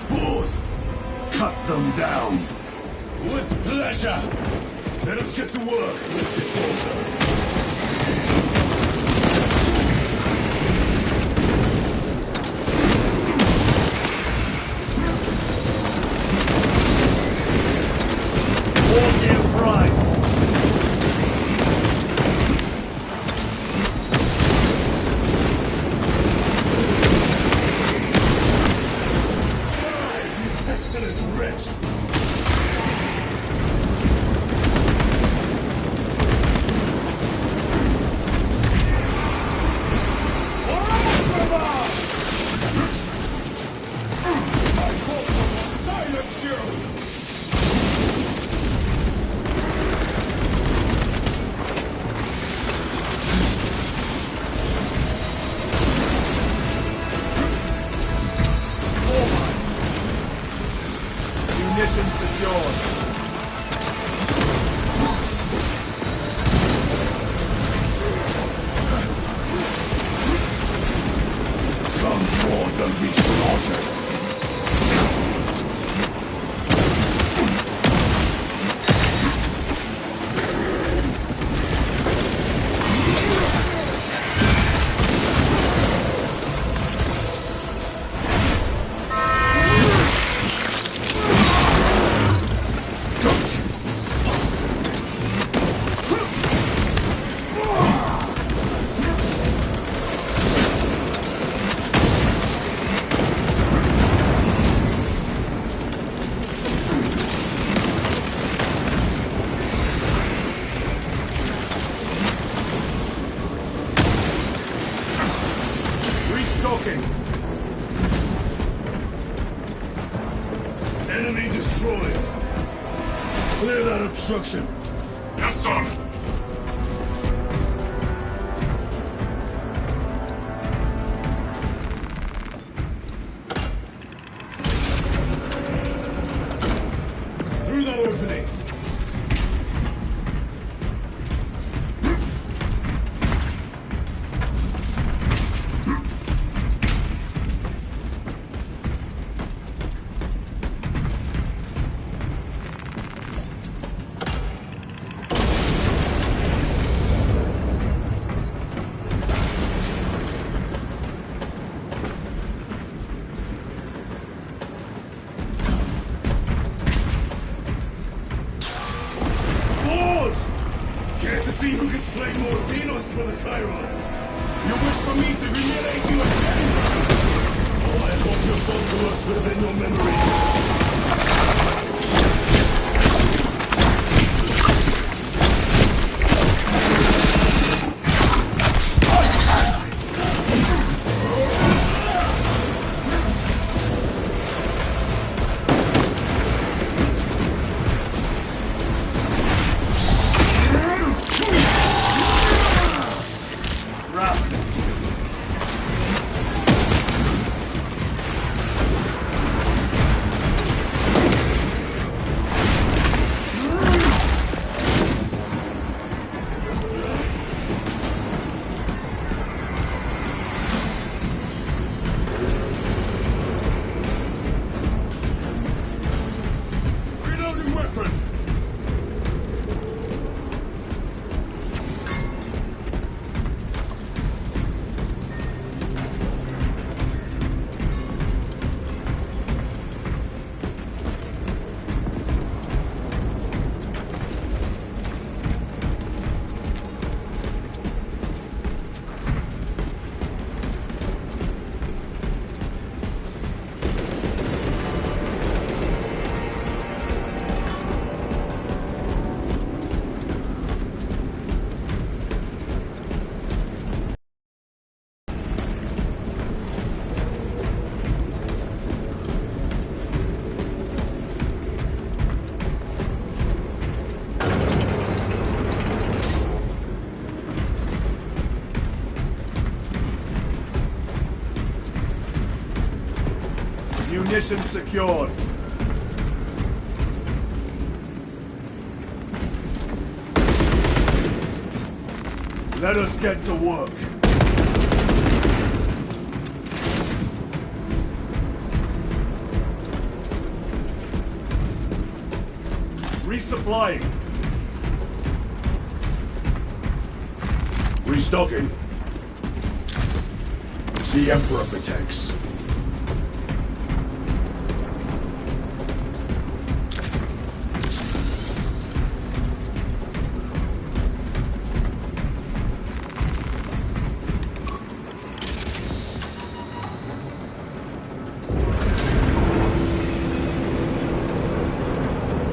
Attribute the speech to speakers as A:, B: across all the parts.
A: spores! Cut them down!
B: With pleasure!
A: Let us get to work, Mr. Porter.
C: Mission secured.
A: Come forth and be slaughtered. Enemy destroyed. Clear that obstruction.
B: Yes, sir.
A: Through that opening. Care to see who can slay more Xenos, Brother Chiron? You wish for me to humiliate you again? Oh, I hope your thoughts works within your memory.
C: Munitions secured. Let us get to work. Resupplying.
A: Restocking. The Emperor protects.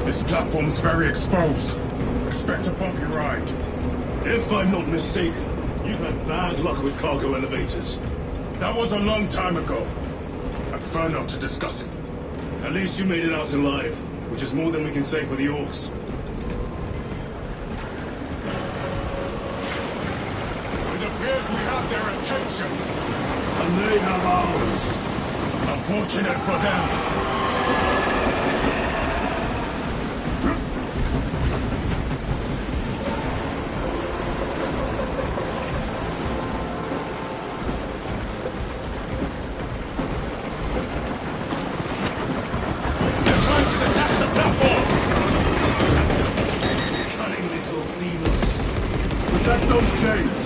B: This platform's very exposed. Expect a bumpy ride.
A: If I'm not mistaken, you've had bad luck with cargo elevators.
B: That was a long time ago. I prefer not to discuss it.
A: At least you made it out alive, which is more than we can say for the orcs.
B: It appears we have their attention.
C: And they have ours.
B: Unfortunate for them. They're trying to detach the platform.
A: Cunning little Xenos.
C: Protect those chains.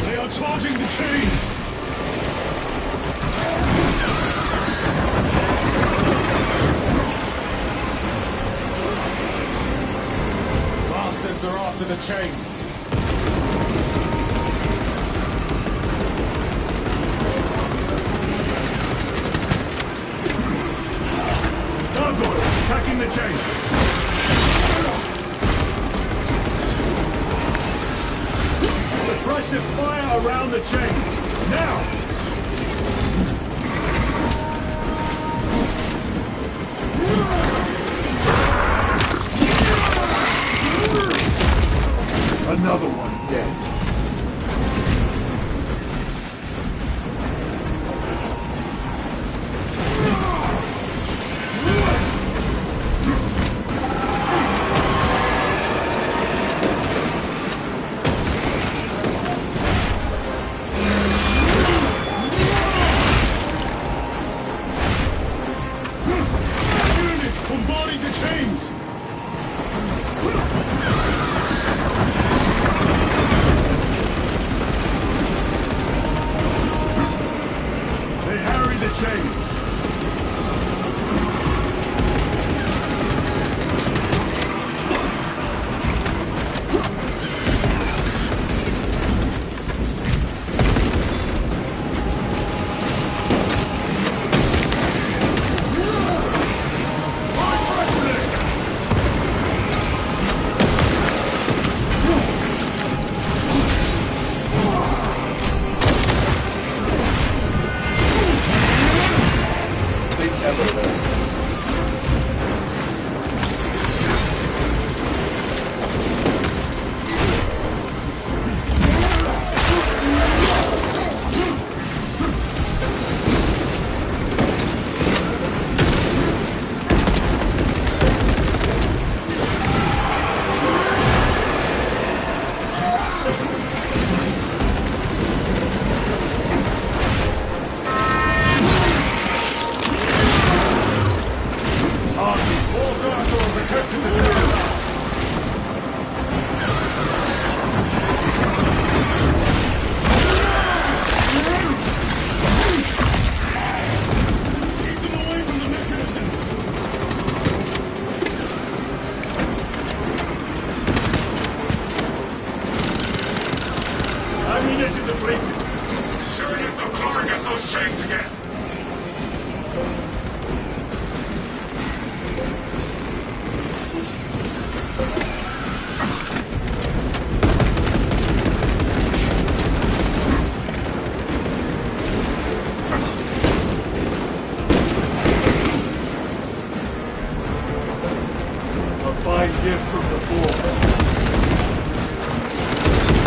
A: They are charging the chains!
B: Bastards are after the chains.
C: Gargoyles attacking the chains. Suppressive fire around the chains. Now! Another one dead.
A: Units bombarding the chains!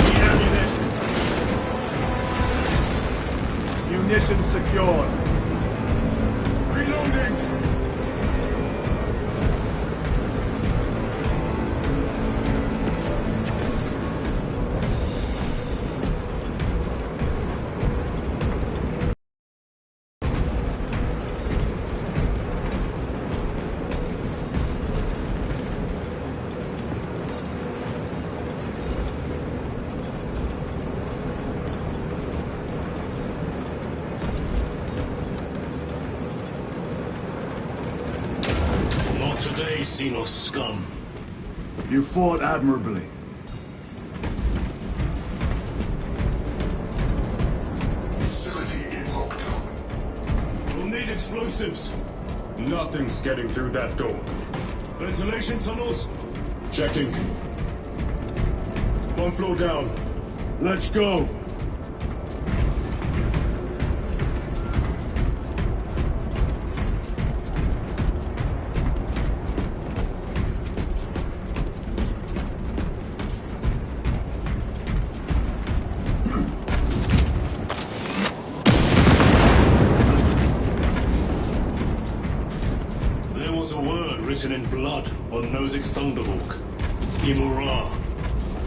C: Need ammunition. Munitions secured.
B: Reloading!
A: Not today, Xenos scum.
C: You fought admirably.
B: Facility in lockdown.
A: We'll need explosives.
B: Nothing's getting through that door.
A: Ventilation tunnels?
B: Checking. One floor down.
C: Let's go.
A: There was a word written in blood on Nozick's Thunderhawk. Imura.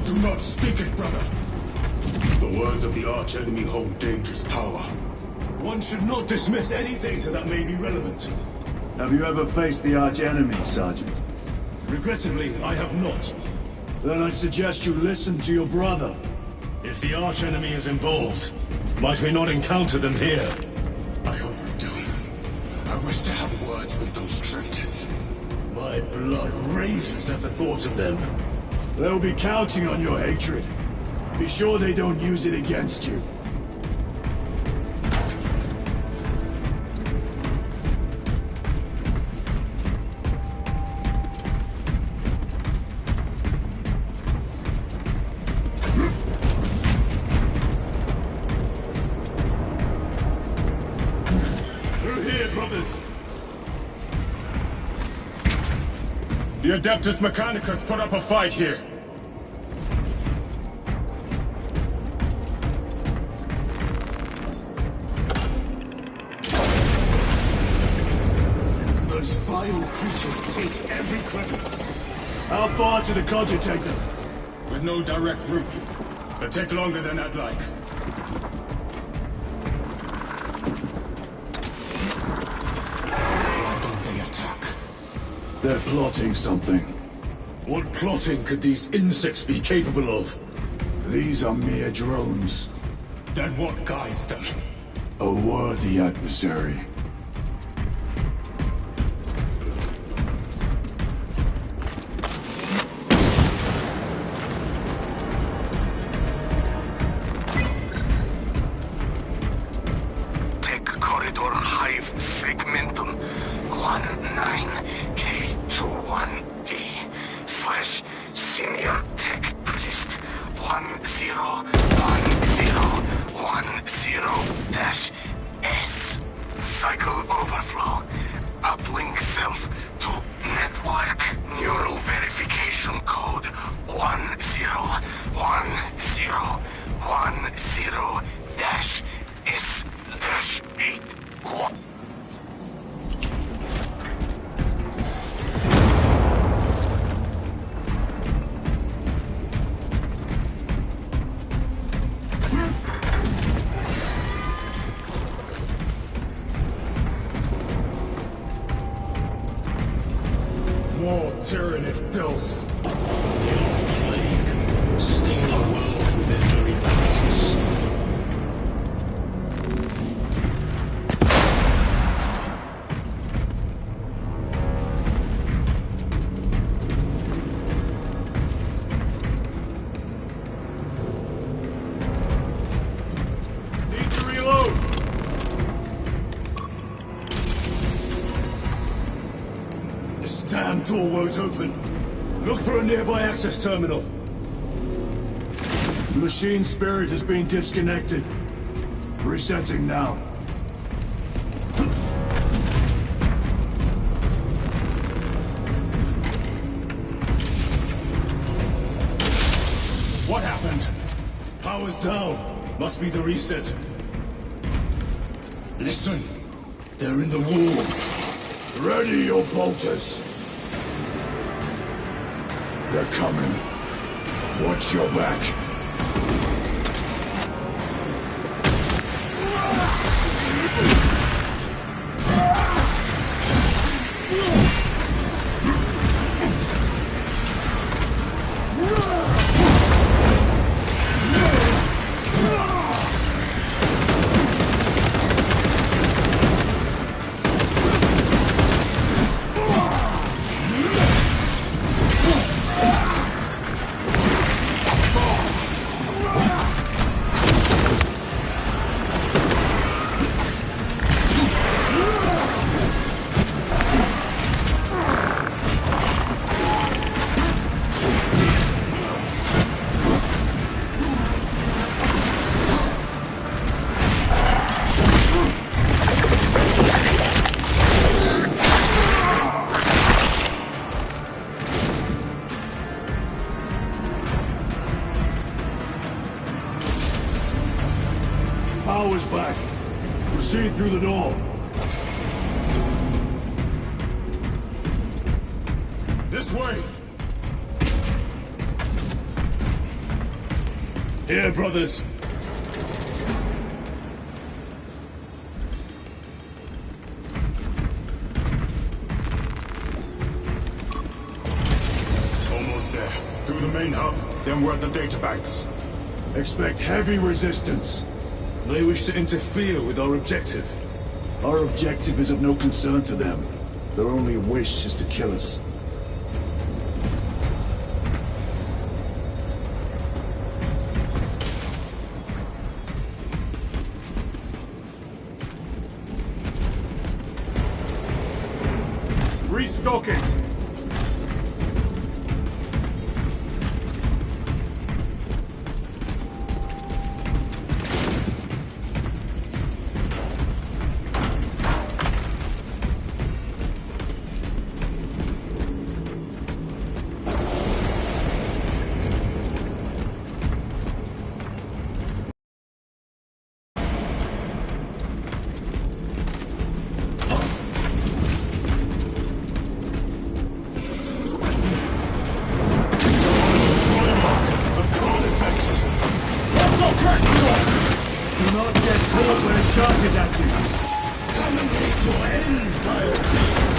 B: Do not speak it, brother. The words of the arch-enemy hold dangerous power.
A: One should not dismiss any data that may be relevant.
C: Have you ever faced the arch-enemy, Sergeant?
A: Regrettably, I have not.
C: Then I suggest you listen to your brother.
A: If the arch-enemy is involved, might we not encounter them here?
B: I hope we do. I wish to have words with those traitors.
A: My blood raises at the thought of them.
C: They'll be counting on your hatred. Be sure they don't use it against you.
A: Through here, brothers!
B: The Adeptus Mechanicus put up a fight here.
A: Those vile creatures take every crevice.
C: How far to the cogitator?
B: With no direct route. It'll take longer than I'd like.
A: Why don't they attack?
C: They're plotting something.
A: What plotting could these insects be capable of?
C: These are mere drones.
B: Then what guides them?
C: A worthy adversary.
D: Tech corridor hive segmentum 19K21D slash senior tech priest 101010-S. Cycle overflow. Uplink self to network. Neural verification code 101010-S-8.
A: More tyrannid filth. Plague. Steal a world with their very presence.
C: Need to reload!
A: This damn door won't open. Look for a nearby access terminal.
C: Machine spirit has been disconnected. Resetting now.
A: Power's down. Must be the reset.
B: Listen.
A: They're in the walls. Ready your bolters. They're coming. Watch your back. Power's back. Proceed through the door.
B: This way.
A: Here, brothers.
B: Almost there. Through the main hub, then we're at the data banks.
C: Expect heavy resistance.
A: They wish to interfere with our objective.
C: Our objective is of no concern to them. Their only wish is to kill us.
A: Restocking.
C: Do not get caught when it charges at you.
A: Come and meet your end, vile beast!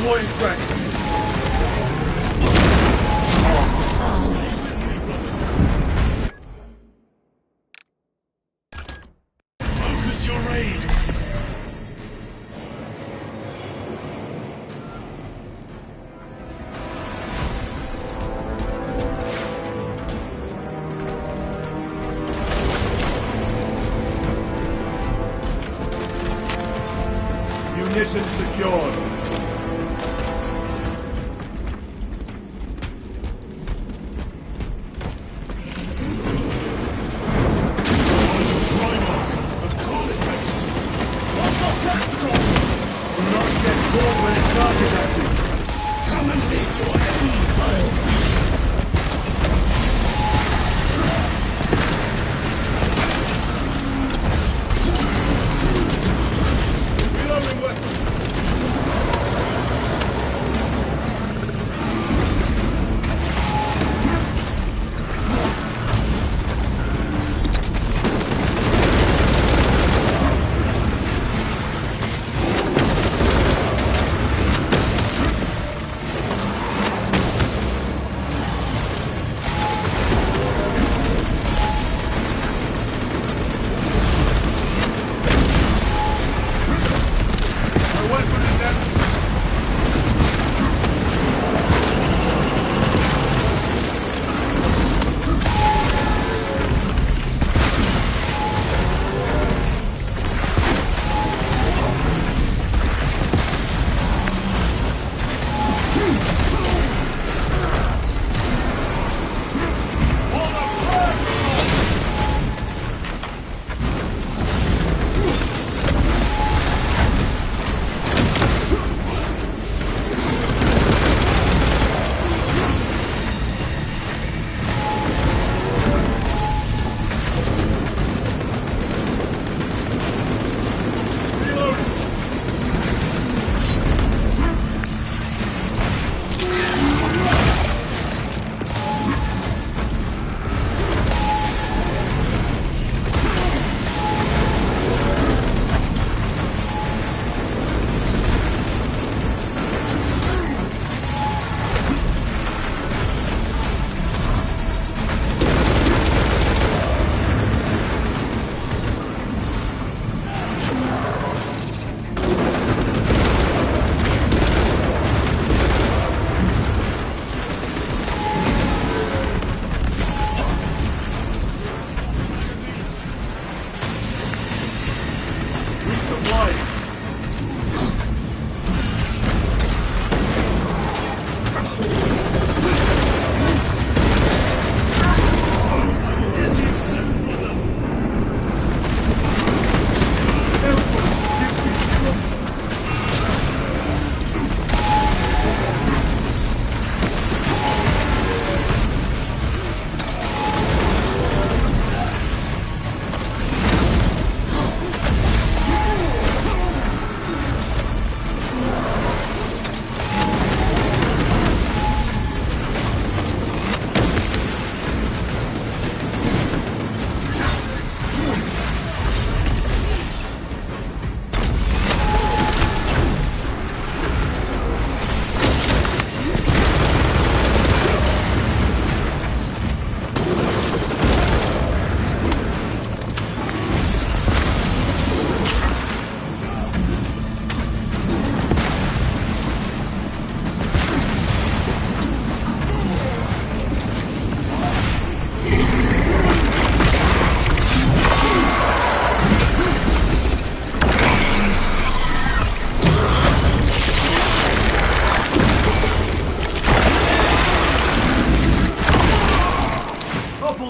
C: point correct.
A: Focus your raid.
C: Munitions secured.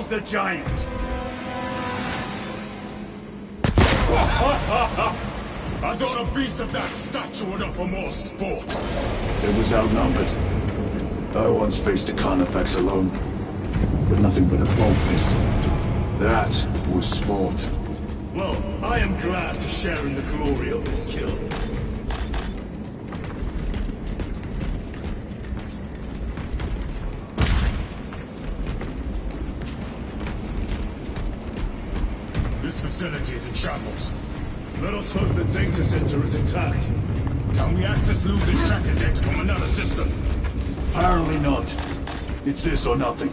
C: The giant!
B: I thought a beast of that stature would offer more sport.
C: It was outnumbered. I once faced a Carnifex alone, with nothing but a bolt pistol. That was sport.
A: Well, I am glad to share in the glory of this kill.
B: This facility is in shambles.
A: Let us hope the data center is intact.
B: Can we access Luz's tracking data from another system?
C: Apparently not. It's this or nothing.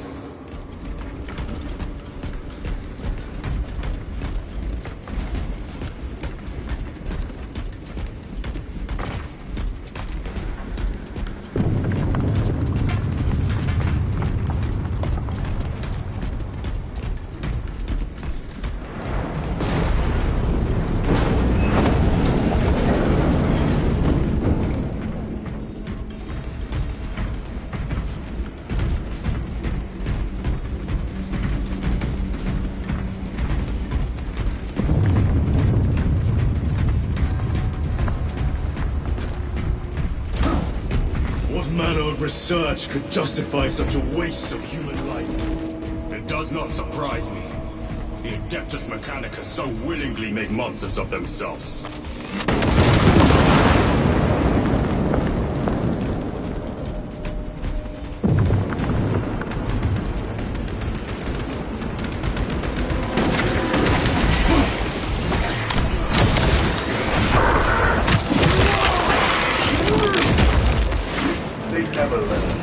A: What manner of research could justify such a waste of human life?
B: It does not surprise me. The Adeptus Mechanicus so willingly make monsters of themselves.
C: They never learn.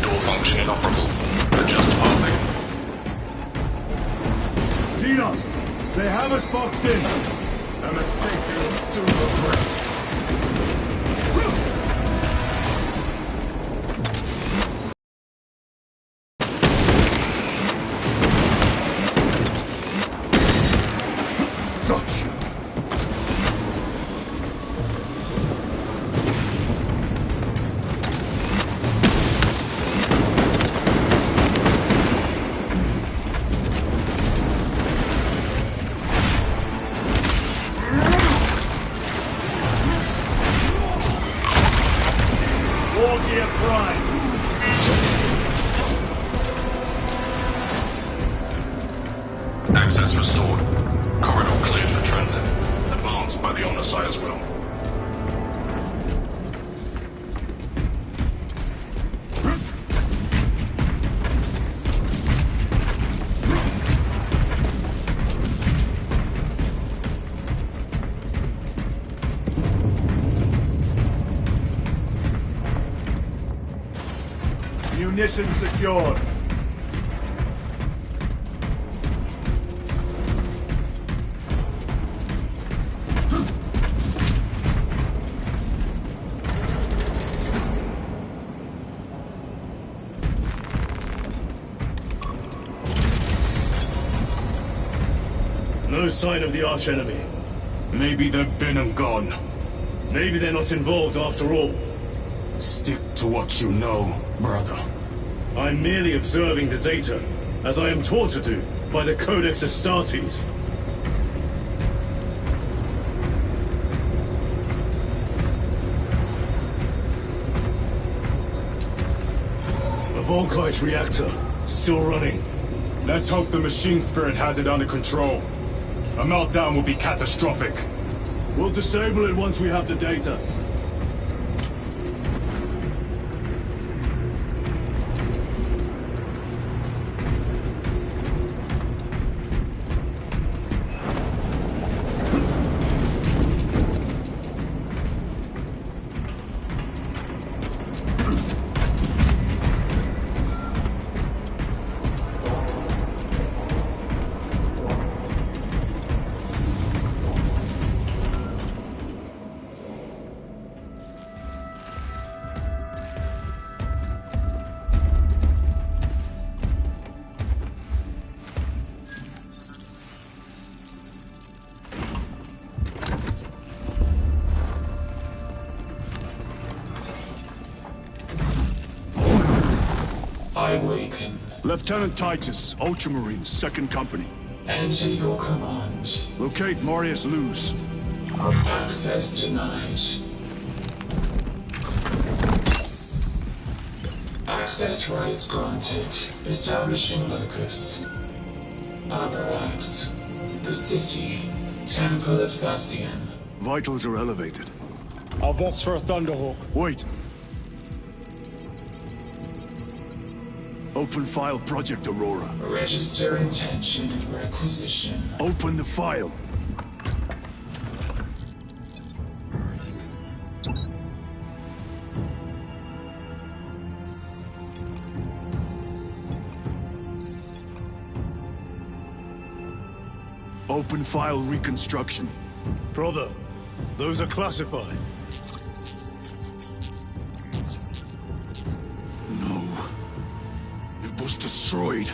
E: Door function inoperable. Adjust pathing.
C: Xenos! They have us boxed in!
B: A mistake they will soon regret.
C: Gotcha! War Gear Prime!
E: Access restored. Corridor cleared for transit. Advanced by the Omnissiah's will.
C: Munitions secured.
A: No sign of the archenemy.
B: Maybe they've been and gone.
A: Maybe they're not involved after all.
B: Stick to what you know, brother.
A: I'm merely observing the data, as I am taught to do by the Codex Astartes. A Volkite reactor, still running.
B: Let's hope the machine spirit has it under control. A meltdown will be catastrophic.
C: We'll disable it once we have the data.
F: I awaken.
C: Lieutenant Titus, Ultramarines, 2nd Company.
F: Enter your command.
C: Locate Marius Luz.
F: Access denied. Access rights granted. Establishing locus. Abarax. The city. Temple of Thasian.
C: Vitals are elevated.
A: I'll box for a Thunderhawk.
C: Wait. Open file Project Aurora.
F: Register intention and requisition.
C: Open the file. Open file reconstruction.
A: Brother, those are classified.
C: No. It was destroyed.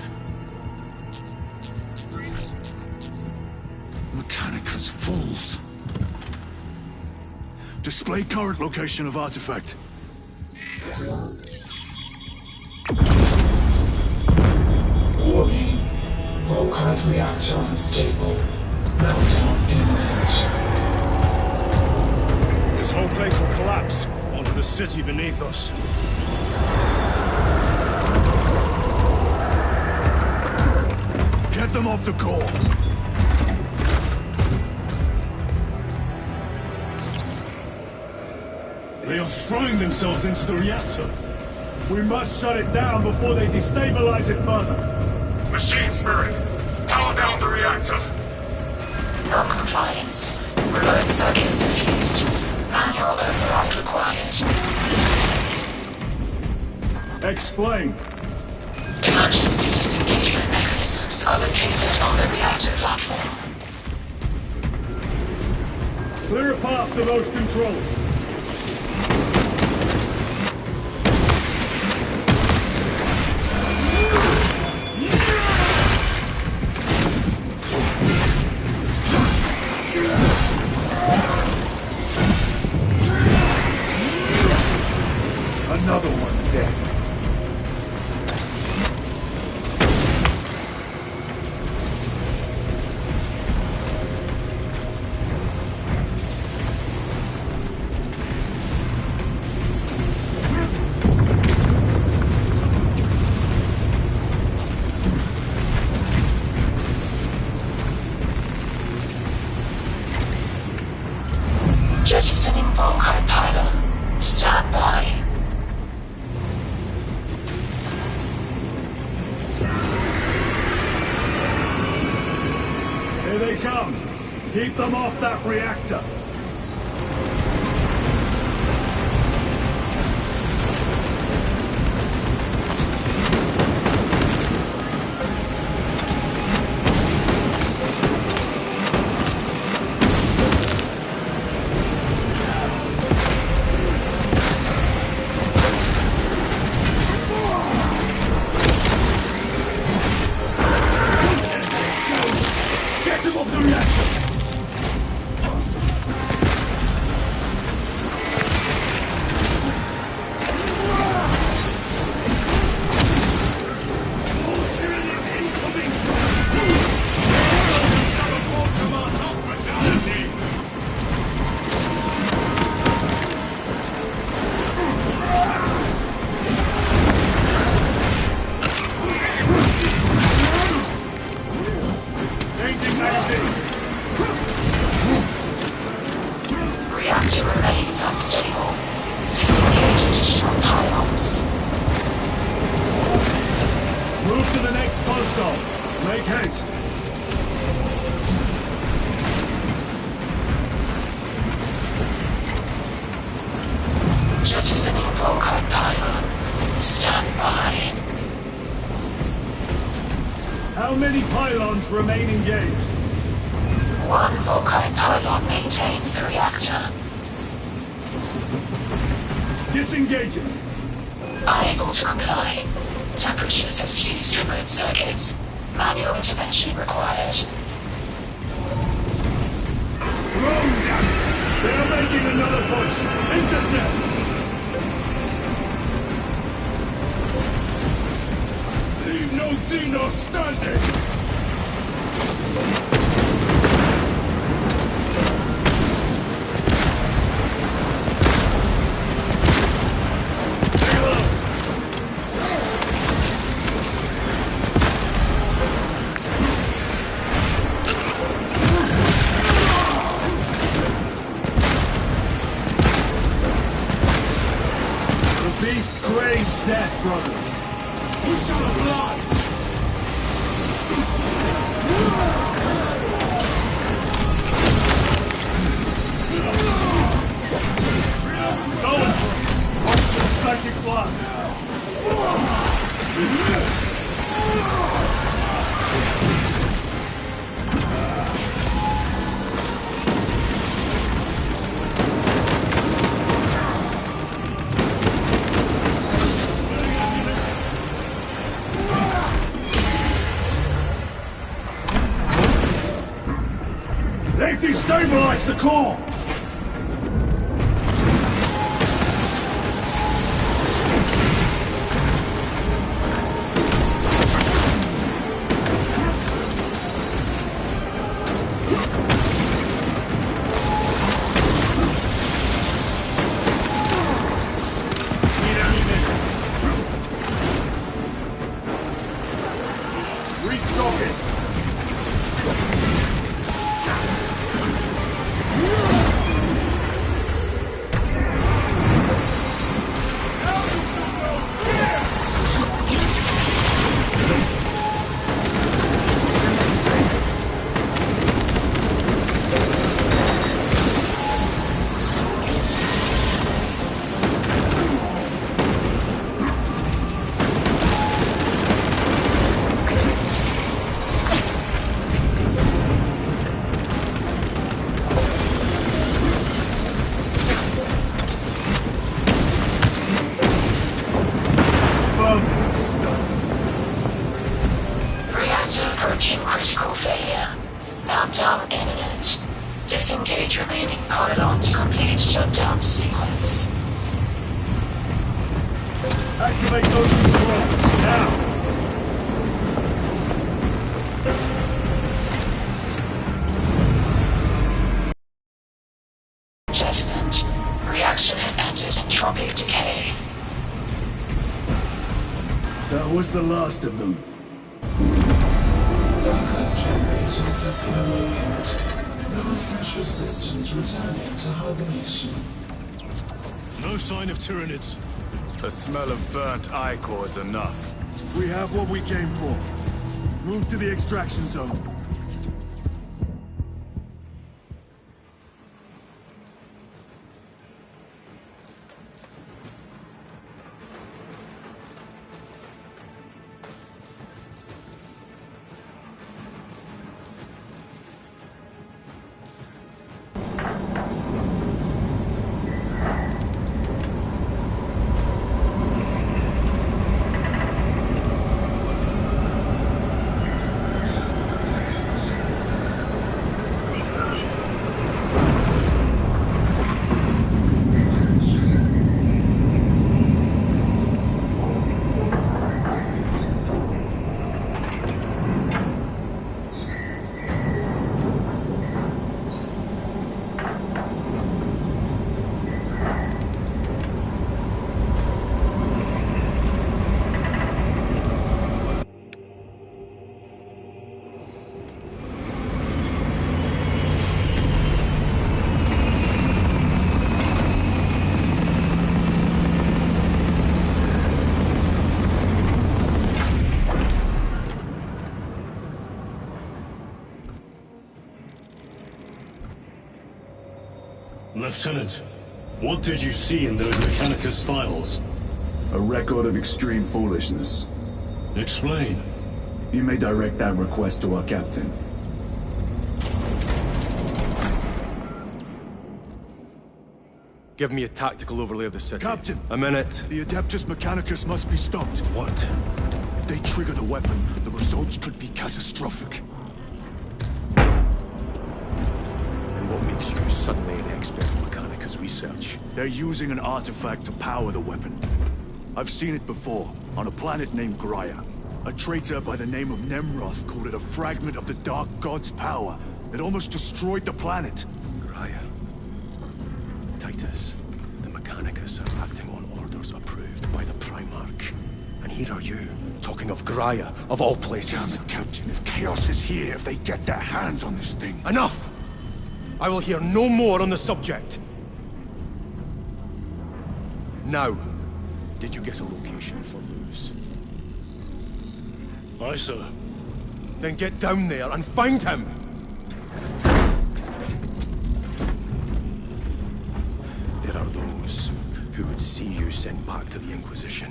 C: Mechanicus fools. Display current location of artifact.
F: Warning. Volkite reactor unstable. Meltdown imminent.
A: This whole place will collapse onto the city beneath us.
C: Get them off the core.
A: They are throwing themselves into the reactor. We must shut it down before they destabilize it further.
E: Machine Spirit, power down the reactor.
G: Non-compliance. Remote circuits infused. Manual override required.
A: Explain.
G: Emergency disengagement mechanisms are located on the reactor platform.
A: Clear a path to those controls.
C: Another one dead.
G: Jettisoning Volkite pylon. Stand by.
A: Here they come. Keep them off that reactor. Get them off the reactor!
G: Reactor remains unstable. Disengage additional pylons.
A: Move to the next console. Make haste.
G: Jettisoning Volkite pylon. Stand by.
A: How many pylons remain engaged?
G: One Volkite pylon maintains the reactor.
A: Disengage it.
G: Unable to comply. Temperatures have fused remote circuits. Manual intervention required.
A: Throw them! They're making another push. Intercept! Leave no Xenos standing!
C: brothers.
A: We shall have light!
C: Psychic blast!
A: They've destabilized the core!
C: Restock it!
G: Reactor approaching critical failure. Meltdown imminent. Disengage remaining pylon to complete shutdown sequence.
C: Activate those controls, now!
G: Jettisoned. Reaction has entered entropic decay.
C: That was the last of them.
F: Backup generators have been awakened. No essential systems returning to hibernation.
A: No sign of Tyranids.
B: The smell of burnt ichor is enough.
C: We have what we came for. Move to the extraction zone.
A: Lieutenant, what did you see in those Mechanicus files?
C: A record of extreme foolishness.
A: Explain.
C: You may direct that request to our captain.
H: Give me a tactical overlay of the city.
C: Captain!
H: A minute.
C: The Adeptus Mechanicus must be stopped.
H: What?
C: If they trigger the weapon, the results could be catastrophic.
H: And what makes you suddenly an expert in Mechanicus research?
C: They're using an artifact to power the weapon. I've seen it before, on a planet named Graia. A traitor by the name of Nemroth called it a fragment of the Dark God's power that almost destroyed the planet.
H: Graia. Titus, the Mechanicus are acting on orders approved by the Primarch. And here are you, talking of Graia, of all places.
C: Damn it, Captain. If Chaos is here, if they get their hands on this thing...
H: Enough! I will hear no more on the subject. Now, Did you get a location for Luz?
A: Aye, sir.
H: Then get down there and find him! There are those who would see you sent back to the Inquisition.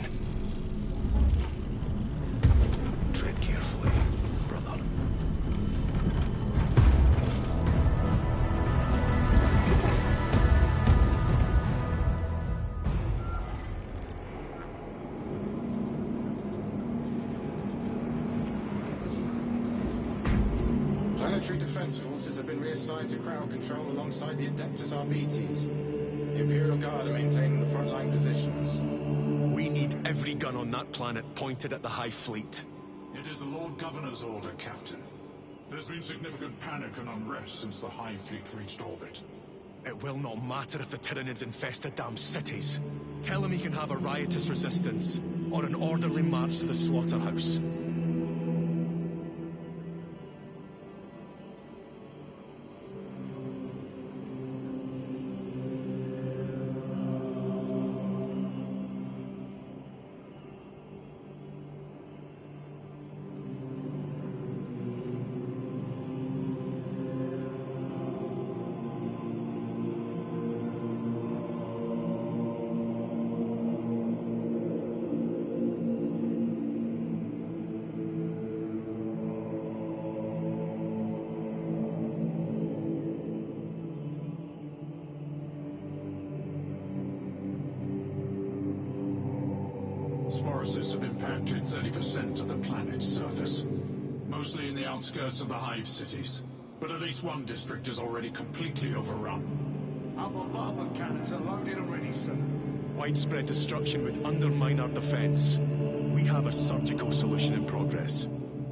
H: Tread carefully, brother.
I: Planetary defense forces have been reassigned to crowd control alongside the Adeptus Arbites. The Imperial Guard are maintaining the frontline positions.
H: We need every gun on that planet pointed at the Hive Fleet.
B: It is the Lord Governor's order, Captain. There's been significant panic and unrest since the Hive Fleet reached orbit.
H: It will not matter if the Tyranids infest the damn cities. Tell him he can have a riotous resistance, or an orderly march to the slaughterhouse.
B: Sporocysts have impacted 30% of the planet's surface, mostly in the outskirts of the Hive cities. But at least one district is already completely overrun.
A: Our bombardment cannons are loaded and ready, sir.
H: Widespread destruction would undermine our defense. We have a surgical solution in progress.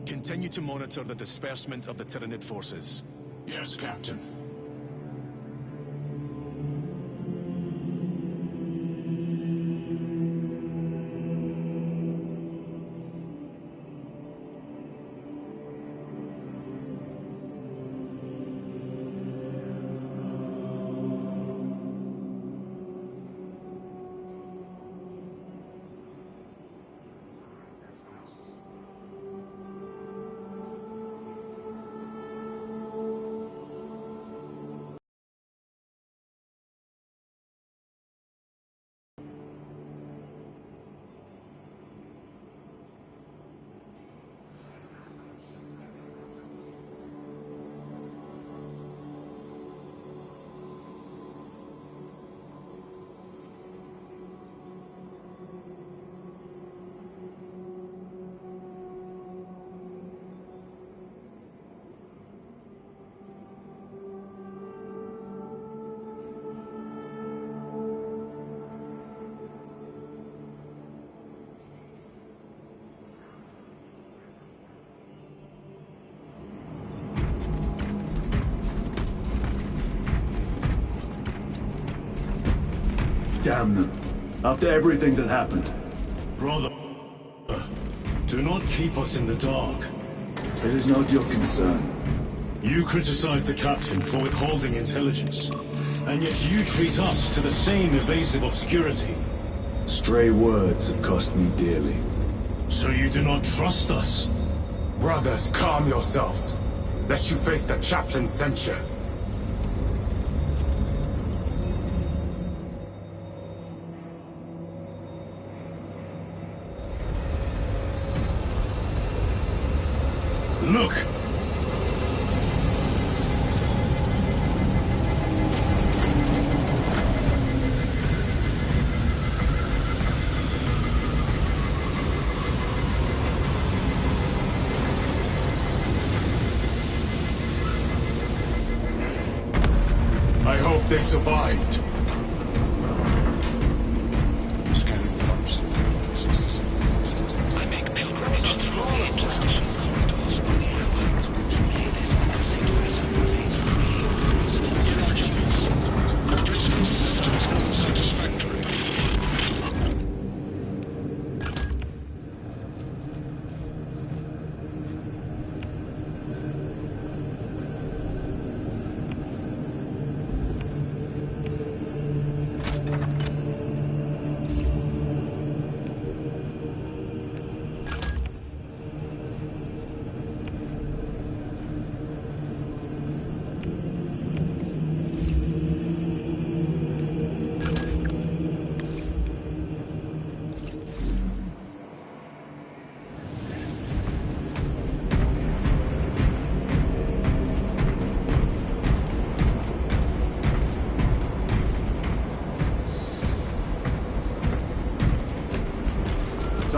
H: Continue to monitor the disbursement of the Tyranid forces.
B: Yes, Captain.
C: Damn them. After everything that happened.
A: Brother, do not keep us in the dark.
C: It is not your concern.
A: You criticize the captain for withholding intelligence, and yet you treat us to the same evasive obscurity.
C: Stray words have cost me dearly.
A: So you do not trust us?
J: Brothers, calm yourselves, lest you face the chaplain's censure.
A: Look!
J: I hope they survived.
B: Scanning pumps. 67.
D: I make pilgrimage through the interstitial corridors on the hour. May this blessed vessel remain free.
B: Replacement systems unsatisfactory.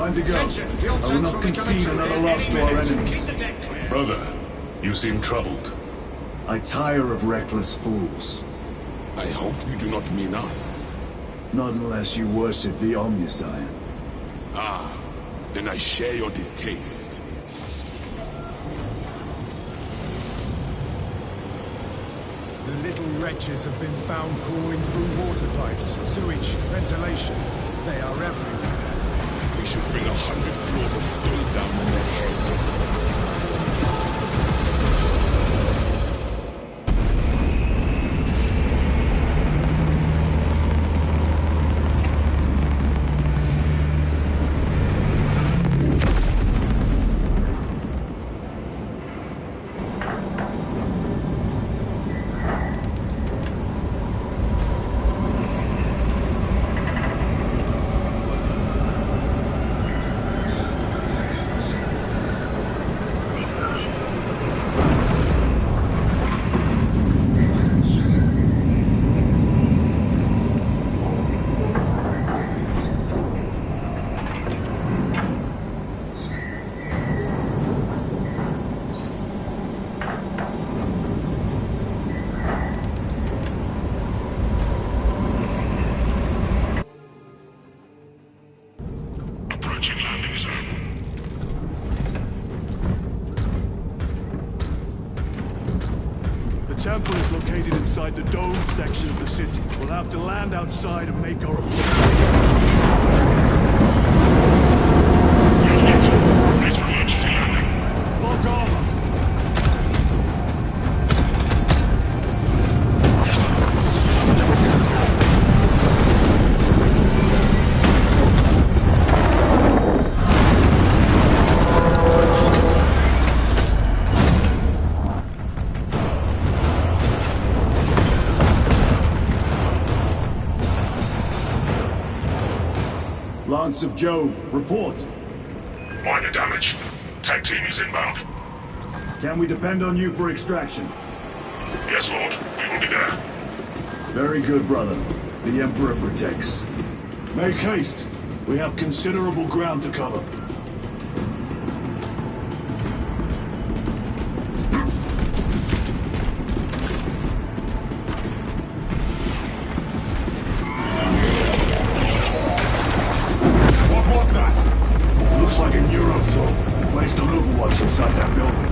C: Time to go.
I: Attention, fuel
C: I will
I: tanks
C: not
I: will be coming
C: concede
I: through
C: another
I: here
C: loss
I: any
C: to our
I: minute.
C: enemies.
I: Keep the deck clear.
A: Brother, you seem troubled.
C: I tire of reckless fools.
A: I hope you do not mean us.
C: Not unless you worship the Omniscient.
A: Ah, then I share your distaste.
H: The little wretches have been found crawling through water pipes, sewage, ventilation. They are everywhere.
A: We should bring 100 floors of stone down on their heads.
E: Approaching landing zone.
C: The temple is located inside the domed section of the city. We'll have to land outside and make our
E: Race for emergency landing.
C: Lock armor. Lance of Jove, report.
E: Minor damage. Tech team is inbound.
C: Can we depend on you for extraction?
E: Yes, Lord. We will be there.
C: Very good, brother. The Emperor protects. Make haste. We have considerable ground to cover.
A: What was that?
C: Looks like a Euroflow. Placed on overwatch inside that building.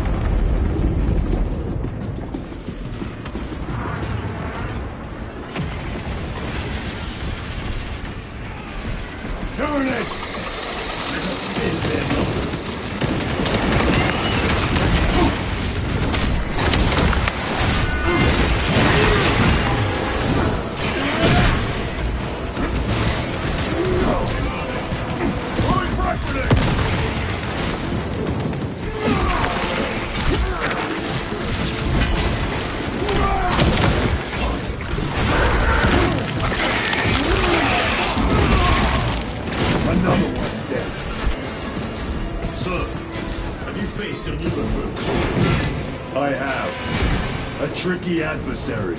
A: Turrets! Let us spin their numbers.
C: Another one dead.
A: Sir, have you faced a UFO?
C: I have. A tricky adversary.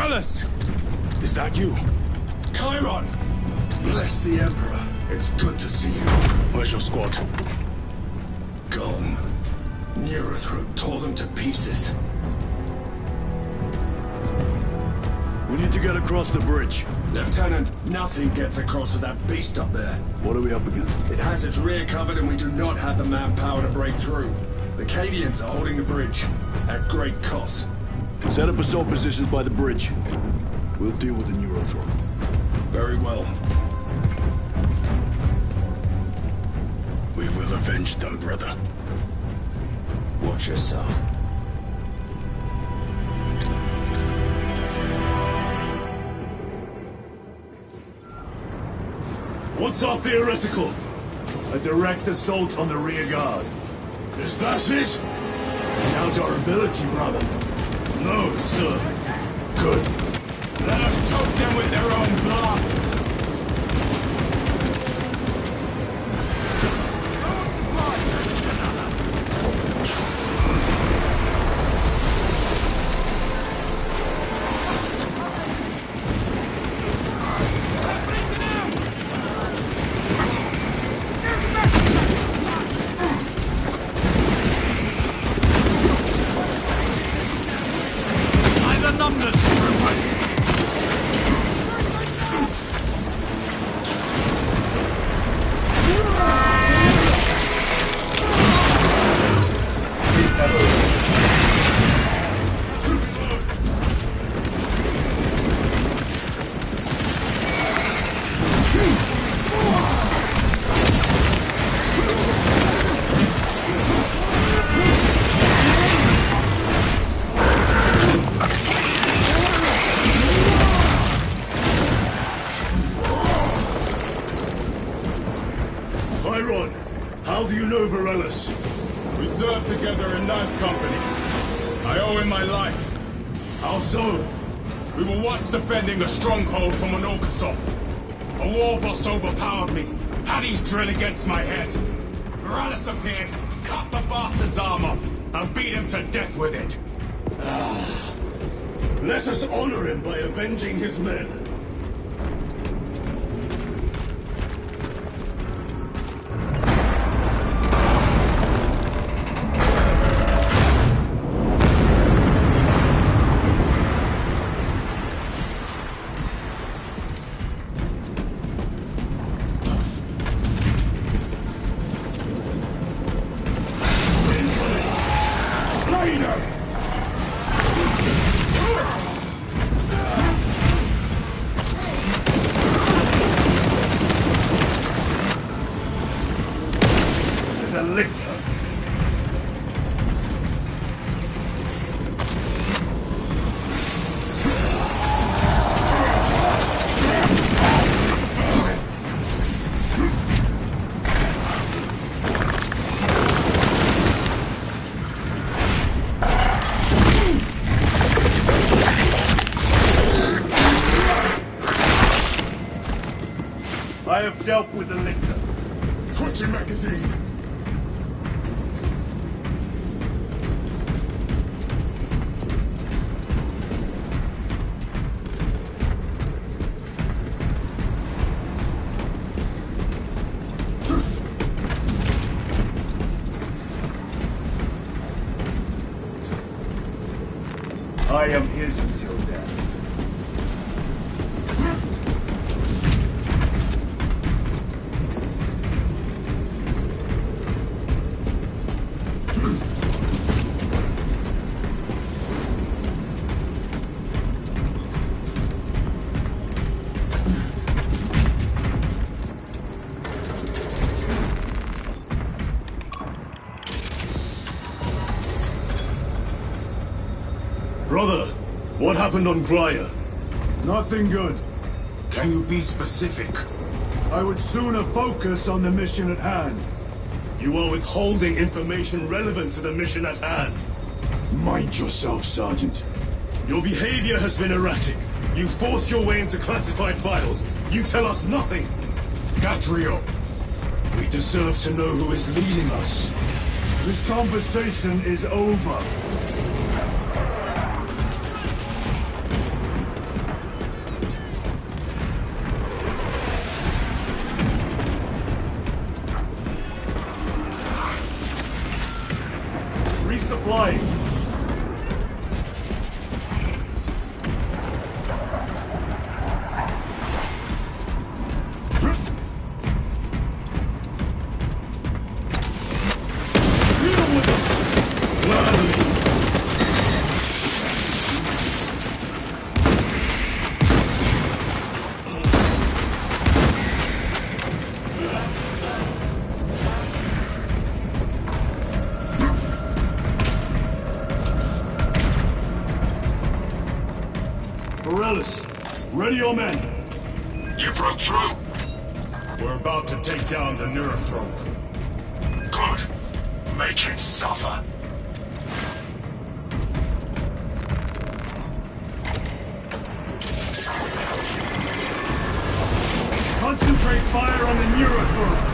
A: Varellus! Is that you? Chiron! Bless the Emperor. It's good to see you. Where's your squad? Gone. Neurothroat tore them to pieces.
C: We need to get across the bridge.
A: Lieutenant, nothing gets across with that beast up there.
C: What are we up against?
A: It has its rear covered and we do not have the manpower to break through. The Cadians are holding the bridge, at great cost.
C: Set up assault positions by the bridge. We'll deal with the Neurothroat.
A: Very well. We will avenge them, brother. Watch yourself.
C: What's our theoretical? A direct assault on the rear guard.
A: Is that it?
C: Doubt our ability, brother.
A: No, sir.
C: Good.
A: Let us choke them with their own blood!
C: How do you know Varellus?
A: We served together in Ninth Company. I owe him my life.
C: How so?
A: We were once defending a stronghold from an Orcasop. A war boss overpowered me, had his drill against my head. Varellus appeared, cut the bastard's arm off, and beat him to death with it.
C: Let us honor him by avenging his men. I have dealt with the lictor.
A: Switching magazine.
C: I am his until death.
A: Brother, what happened on Graya?
C: Nothing good.
A: Can you be specific?
C: I would sooner focus on the mission at hand.
A: You are withholding information relevant to the mission at hand.
C: Mind yourself, Sergeant.
A: Your behavior has been erratic. You force your way into classified files. You tell us nothing. Gadriel, we deserve to know who is leading us.
C: This conversation is over. flying. Ready your men.
B: You broke through.
A: We're about to take down the Neuroprobe.
B: Good. Make it suffer.
C: Concentrate fire on the Neuroprobe.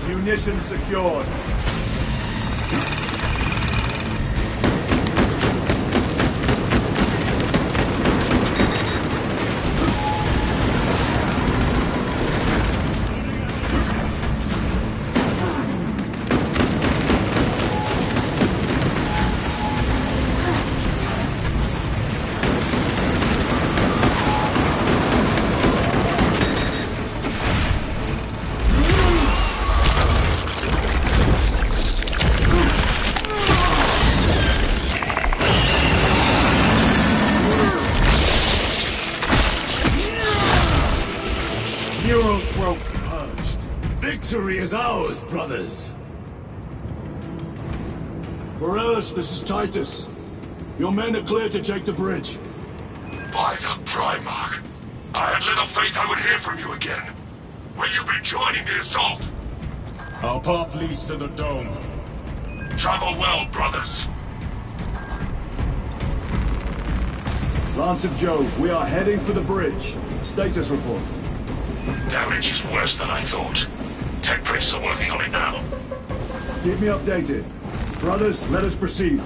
C: Munition secured.
A: Victory is ours, brothers!
C: Morales, this is Titus. Your men are clear to take the bridge.
B: By the Primarch! I had little faith I would hear from you again. Will you be joining the assault?
A: Our path leads to the dome.
B: Travel well, brothers.
C: Lance of Jove, we are heading for the bridge. Status report.
B: Damage is worse than I thought. Tech priests are working on it now.
C: Keep me updated. Brothers, let us proceed.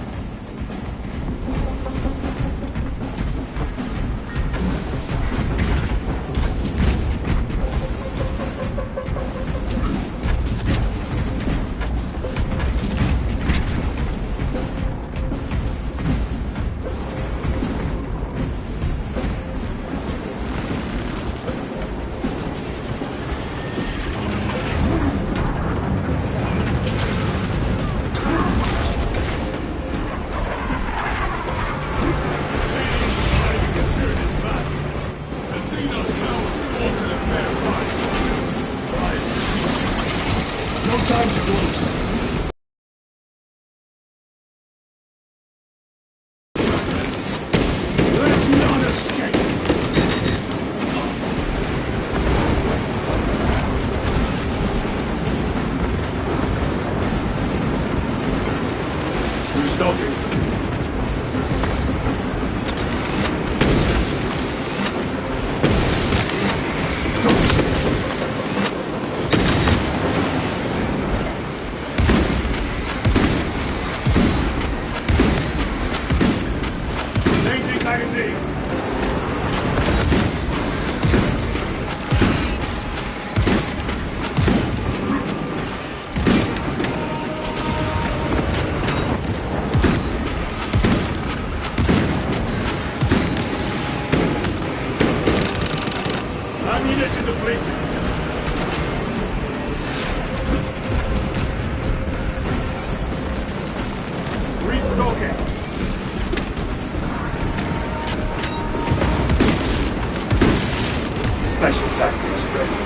C: Special tactics ready.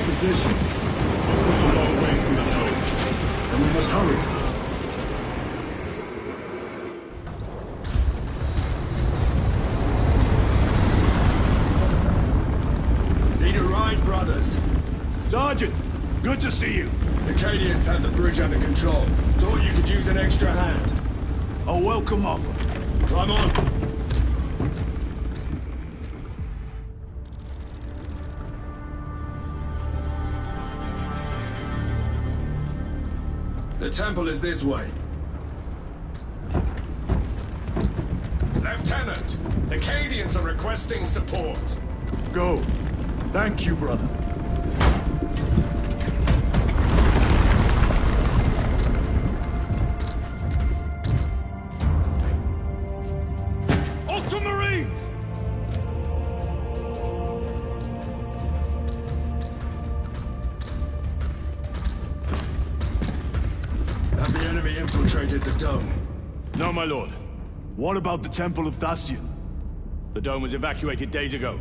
C: Position.
H: We're still a long way from the dome.
C: And we must hurry.
H: Need a ride, brothers?
C: Sergeant, good to see you.
H: The Cadians had the bridge under control. Thought you could use an extra hand.
C: A welcome offer.
H: Climb on. The temple is this way.
A: Lieutenant, the Cadians are requesting support.
C: Go. Thank you, brother.
A: Ultramarines!
H: Have the enemy infiltrated the dome? No, my lord.
C: What about the Temple of Thasian?
H: The dome was evacuated days ago.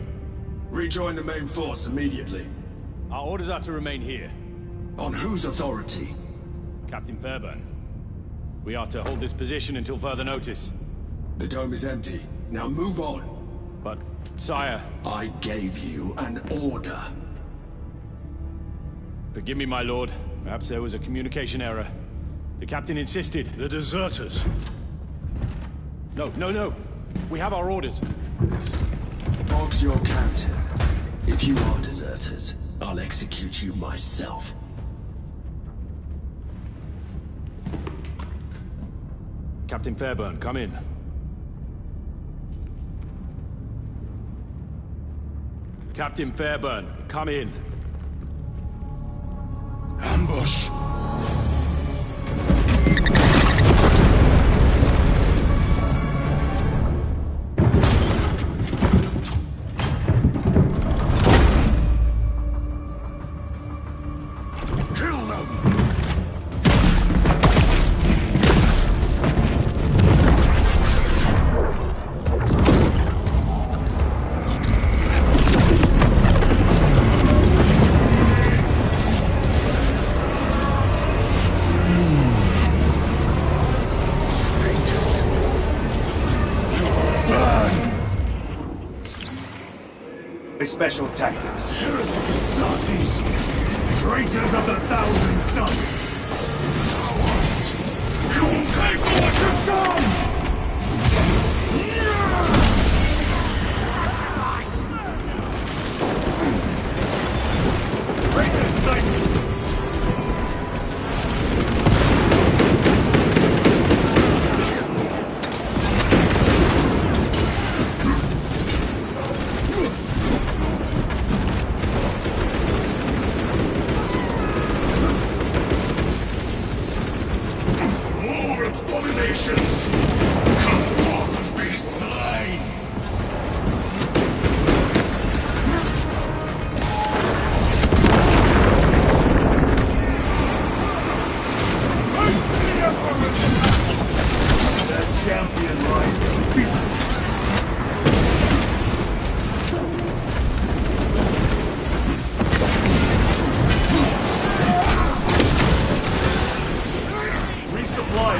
H: Rejoin the main force immediately. Our orders are to remain here.
K: On whose authority?
H: Captain Fairburn. We are to hold this position until further notice.
K: The dome is empty. Now move on.
H: But, sire...
K: I gave you an order.
H: Forgive me, my lord. Perhaps there was a communication error. The captain insisted.
C: The deserters.
H: No. We have our orders.
K: Boggs your captain. If you are deserters, I'll execute you myself.
H: Captain Fairburn, come in. Captain Fairburn, come in.
J: Ambush!
C: Special tactics.
J: Heretic Astartes!
C: Traitors of the Thousand Suns!
J: Cowards! You will pay for what you've done!
C: Traitors, Titan!
J: Come forth and be slain!
C: The champion lies defeated. Resupply.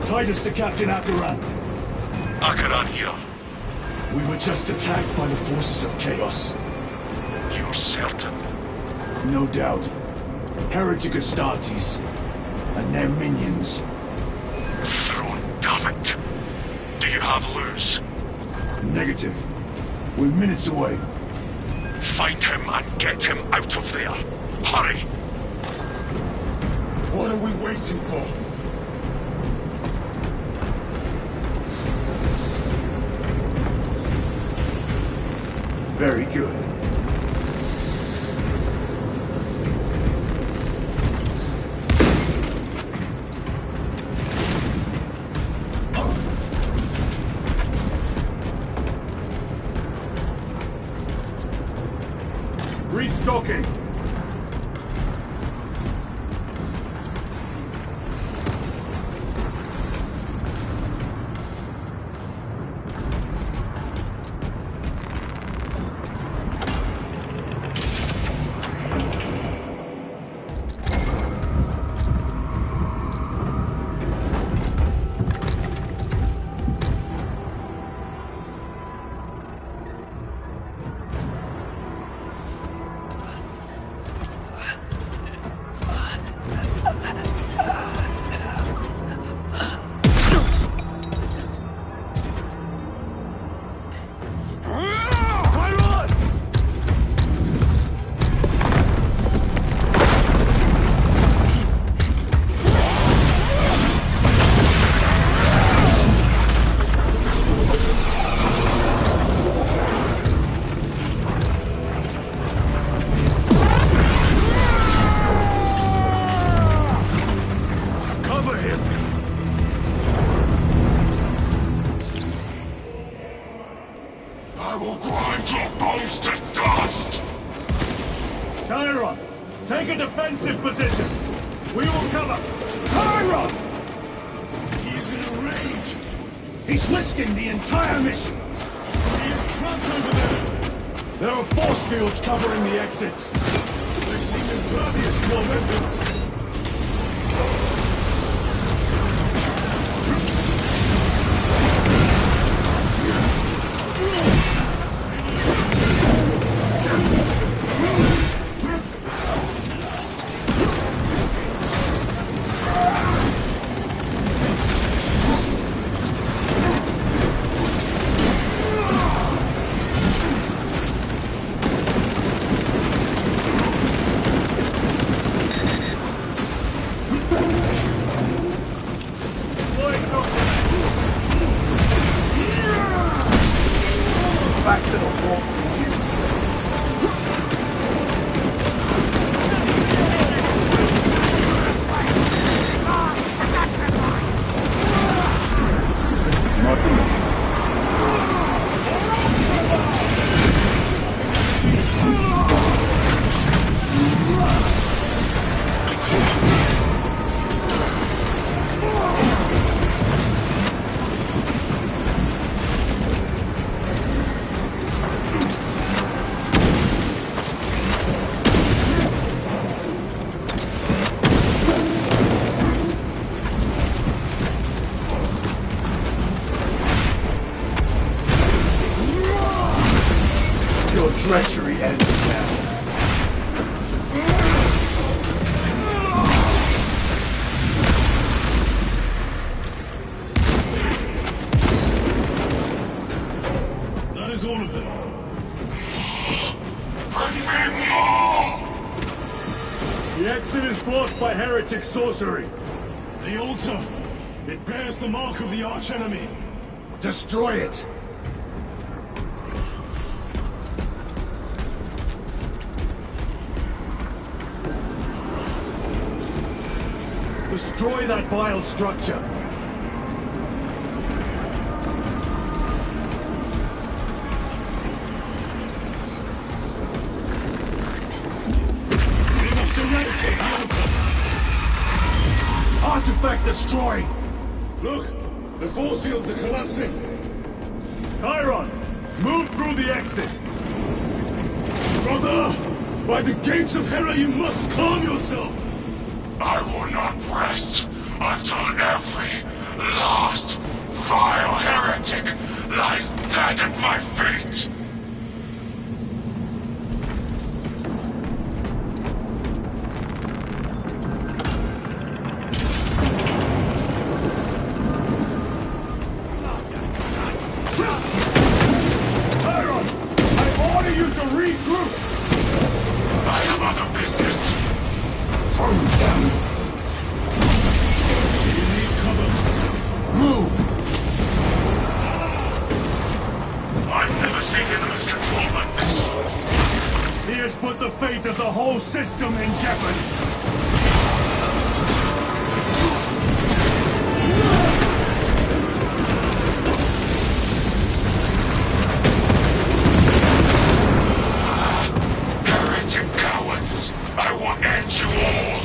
C: Titus to Captain Akaran.
K: Akaran here.
C: We were just attacked by the forces of chaos.
K: You're certain?
C: No doubt. Heretic Astartes and their minions.
K: Throne, damn it. Do you have Luz?
C: Negative. We're minutes away.
K: Find him and get him out of there. Hurry!
J: What are we waiting for?
C: Very good.
H: Restocking!
C: He's risking the entire mission!
H: He is trapped over there!
C: There are force fields covering the exits!
H: They seem impervious to our weapons!
C: Back to the wall. Your treachery ends now.
H: That is all of them.
B: Bring me more!
C: The exit is blocked by heretic sorcery.
H: The altar! It bears the mark of the archenemy.
C: Destroy it! Destroy that vile structure!
H: We must eradicate the altar!
C: Artifact destroyed!
H: Look! The force fields are collapsing!
C: Chiron! Move through the exit!
H: Brother! By the gates of Hera, you must calm yourself!
B: I will not rest until every last vile heretic lies dead at my feet!
C: Chiron! I order you to regroup!
B: I have other business.
H: You need cover.
C: Move!
B: I've never seen enemies controlled like this.
C: He has put the fate of the whole system in jeopardy!
B: Heretic cowards! I will end you all!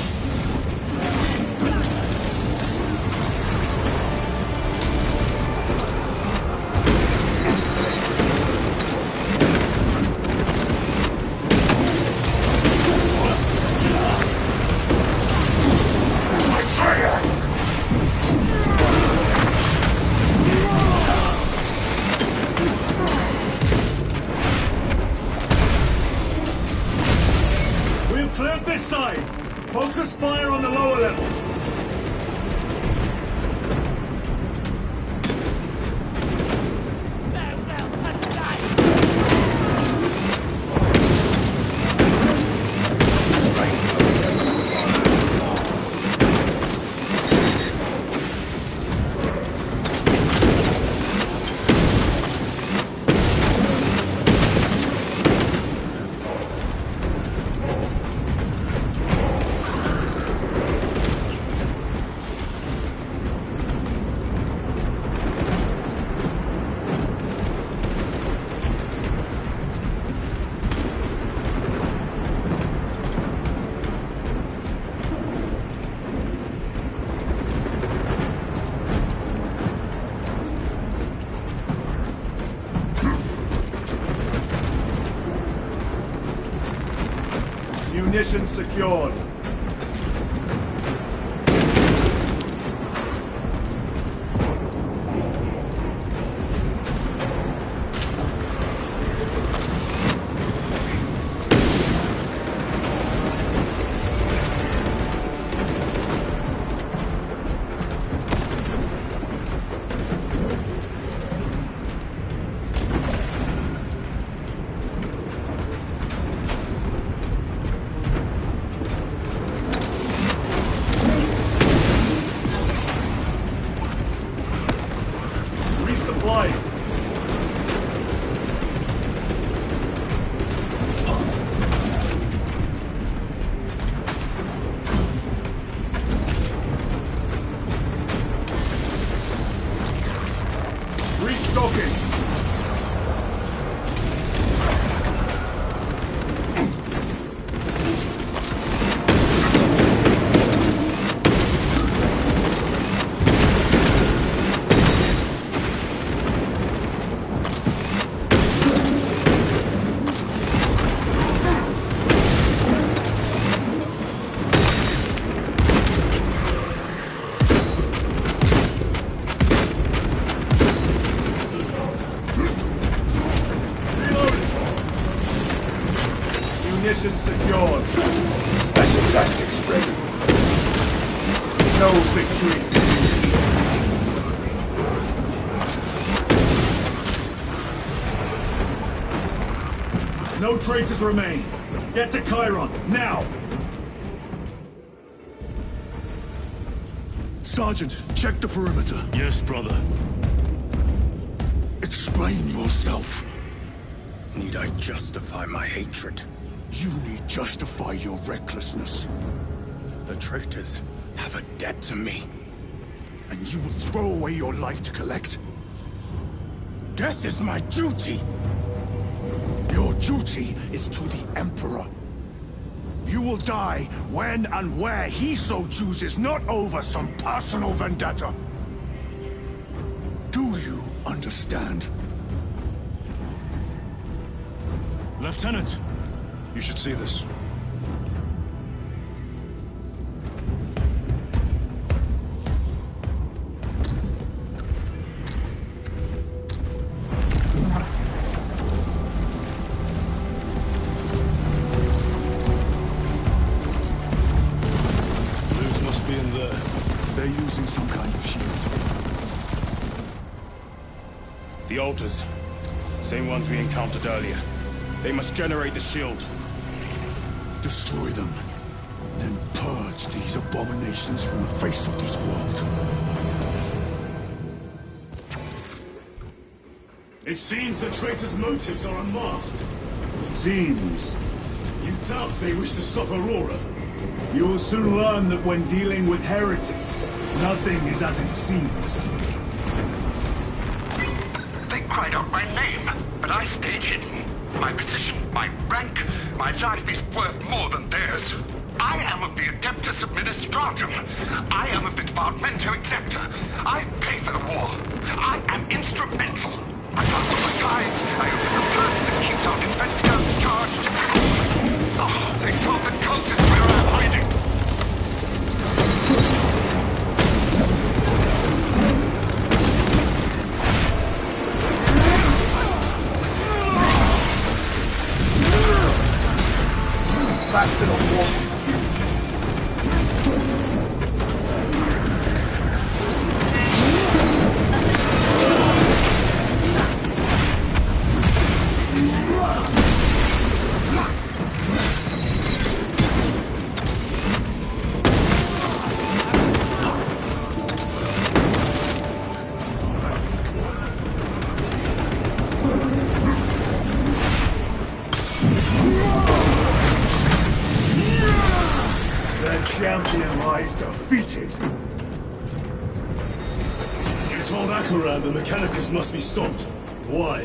C: Munitions secured. Munitions secured. Special tactics ready. No victory. No traitors remain. Get to Chiron, now! Sergeant, check the perimeter.
H: Yes, brother.
C: Explain yourself.
K: Need I justify my hatred?
C: You need justify your recklessness.
K: The traitors have a debt to me.
C: And you will throw away your life to collect?
K: Death is my duty!
C: Your duty is to the Emperor. You will die when and where he so chooses, not over some personal vendetta. Do you understand?
H: Lieutenant, you should see this.
C: They're using some kind of shield.
L: The altars. Same ones we encountered earlier. They must generate the shield.
C: Destroy them. Then purge these abominations from the face of this world.
A: It seems the traitors' motives are unmasked.
C: Seems.
A: You doubt they wish to stop Aurora?
C: You will soon learn that when dealing with heretics, nothing is as it seems.
M: They cried out my name, but I stayed hidden. My position, my rank, my life is worth more than theirs. I am of the Adeptus Administratum. I am of the Departamento Exceptor. I pay for the war. I am instrumental. I pass on the tides. I open the purse that keeps our defense guns charged. Oh, they told the cultists where I'm hiding.
C: Back to the wall. Champion lies defeated.
A: You told Akaran the Mechanicus must be stopped. Why?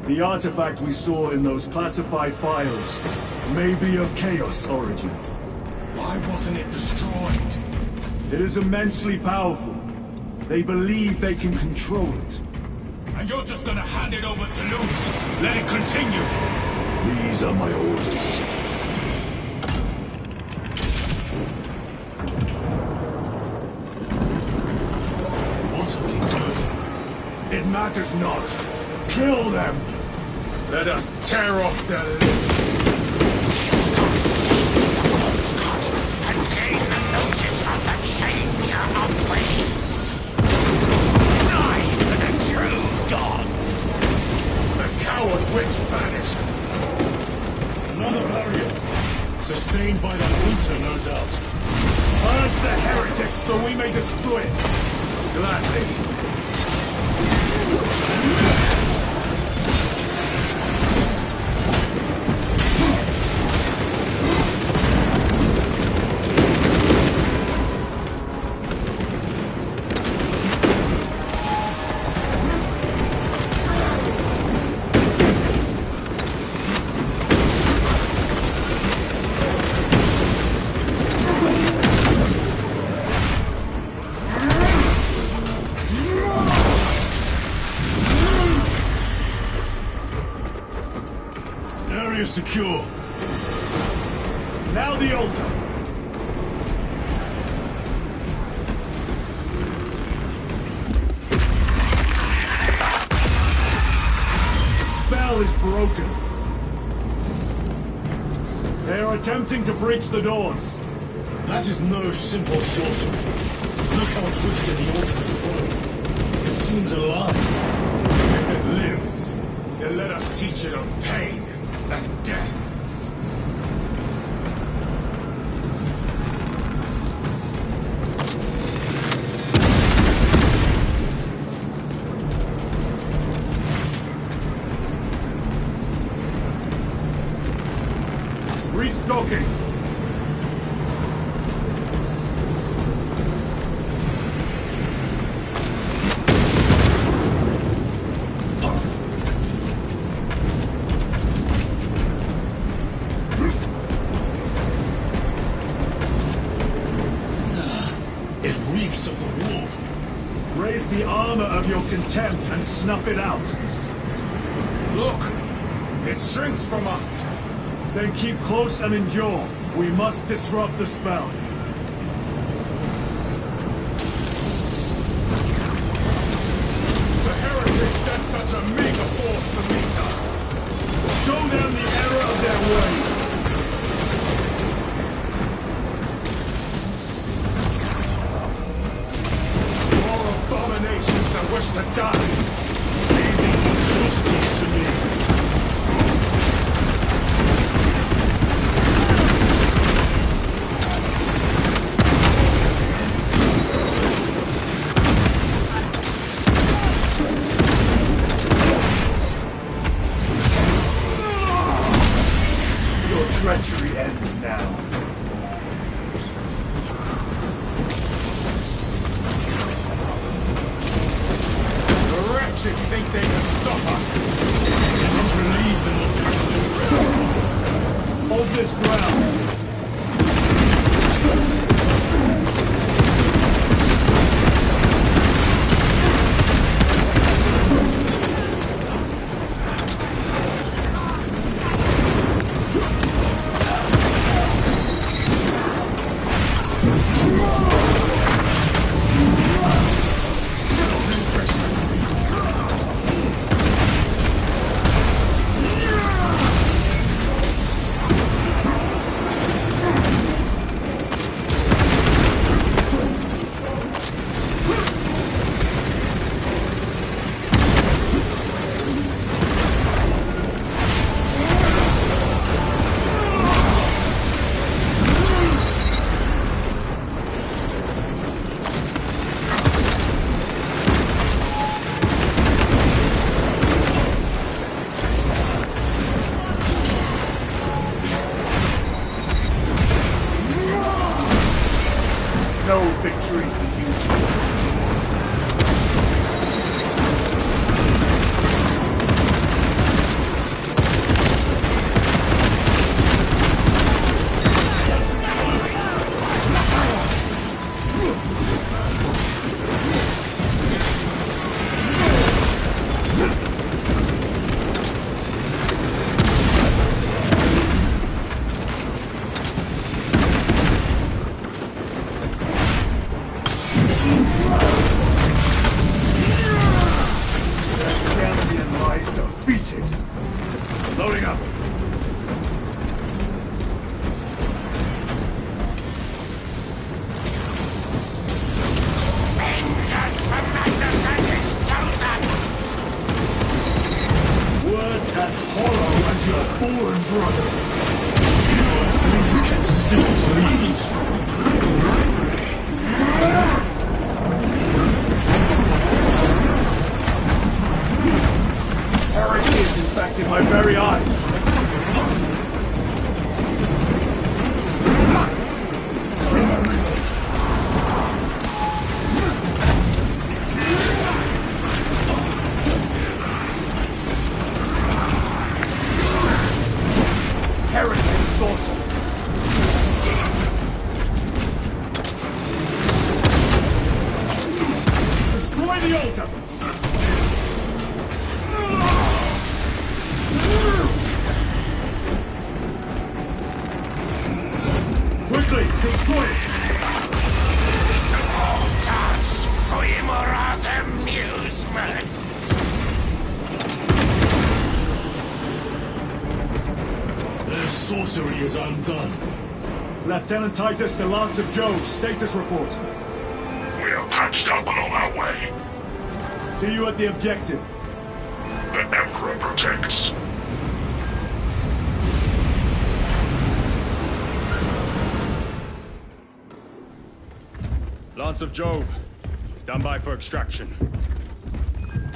C: The artifact we saw in those classified files may be of Chaos origin.
A: Why wasn't it destroyed?
C: It is immensely powerful. They believe they can control it.
A: And you're just gonna hand it over to lose? Let it continue?
C: These are my orders. What are they doing? It matters not. Kill them!
A: Let us tear off their limbs.
G: And gain the notice of the changer of ways. Die for the true gods.
A: The coward witch vanished.
C: Another barrier. Sustained by that winter, no doubt. Purge the heretics so we may destroy it.
A: Gladly.
C: Area secure. Now the altar. The spell is broken. They are attempting to breach the doors. That is no simple sorcery. Look how twisted the altar is grown. It seems alive.
A: If it lives, then let us teach it of pain and death.
C: Restocking. It reeks of the warp. Raise the armor of your contempt and snuff it out.
A: Look! It shrinks from us!
C: Then keep close and endure. We must disrupt the spell.
A: The heretics sent such a meager force to meet us!
C: Show them the error of their ways!
A: More abominations that wish to die!
C: Leave these monstrosities to me. Your treachery ends now.
A: The wretches think they can stop us!
C: It is relieve them of their deliverance. Hold this ground. No victory for you. brothers.
B: Things can still bleed.
C: Heresy has infected my very eyes. Heresy sorcerer. Destroy the altar! Quickly, destroy it!
M: Dance for Imora's amusement!
B: Their sorcery is undone.
C: Lieutenant Titus, the Lance of Jove, status report.
E: We are patched up and on our way.
C: See you at the objective.
E: The Emperor protects.
L: Lance of Jove, stand by for extraction.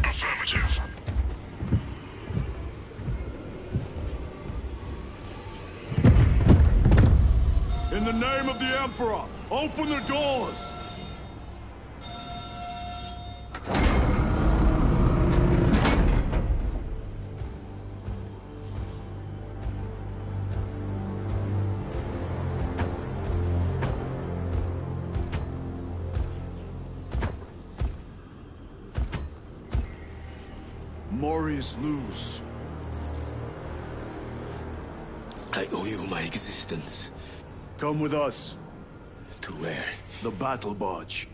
E: Affirmative.
C: In the name of the Emperor, open the doors! Morius lose.
K: I owe you my existence.
C: Come with us.
K: To where?
C: The battle barge.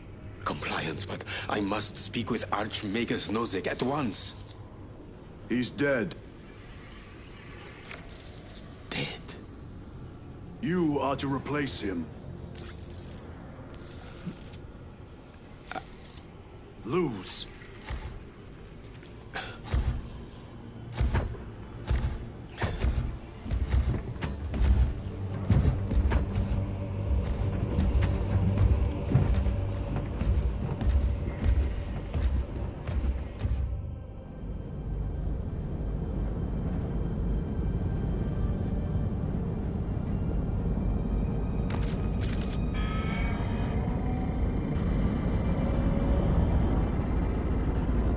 K: Compliance, but I must speak with Archmagus Nozick at once.
C: He's dead.
K: Dead?
C: You are to replace him. Lose.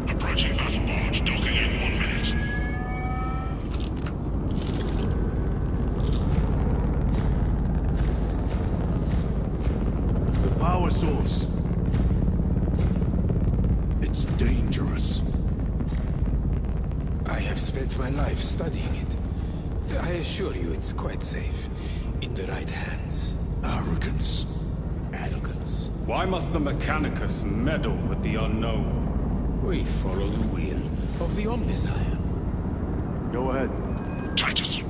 E: Approaching battle barge, docking in 1 minute.
C: The power source. It's dangerous.
K: I have spent my life studying it. I assure you it's quite safe. In the right hands.
C: Arrogance.
K: Arrogance.
L: Why must the Mechanicus meddle with the unknown?
K: We follow the will of the Omnisire.
C: Go ahead.
E: Titus,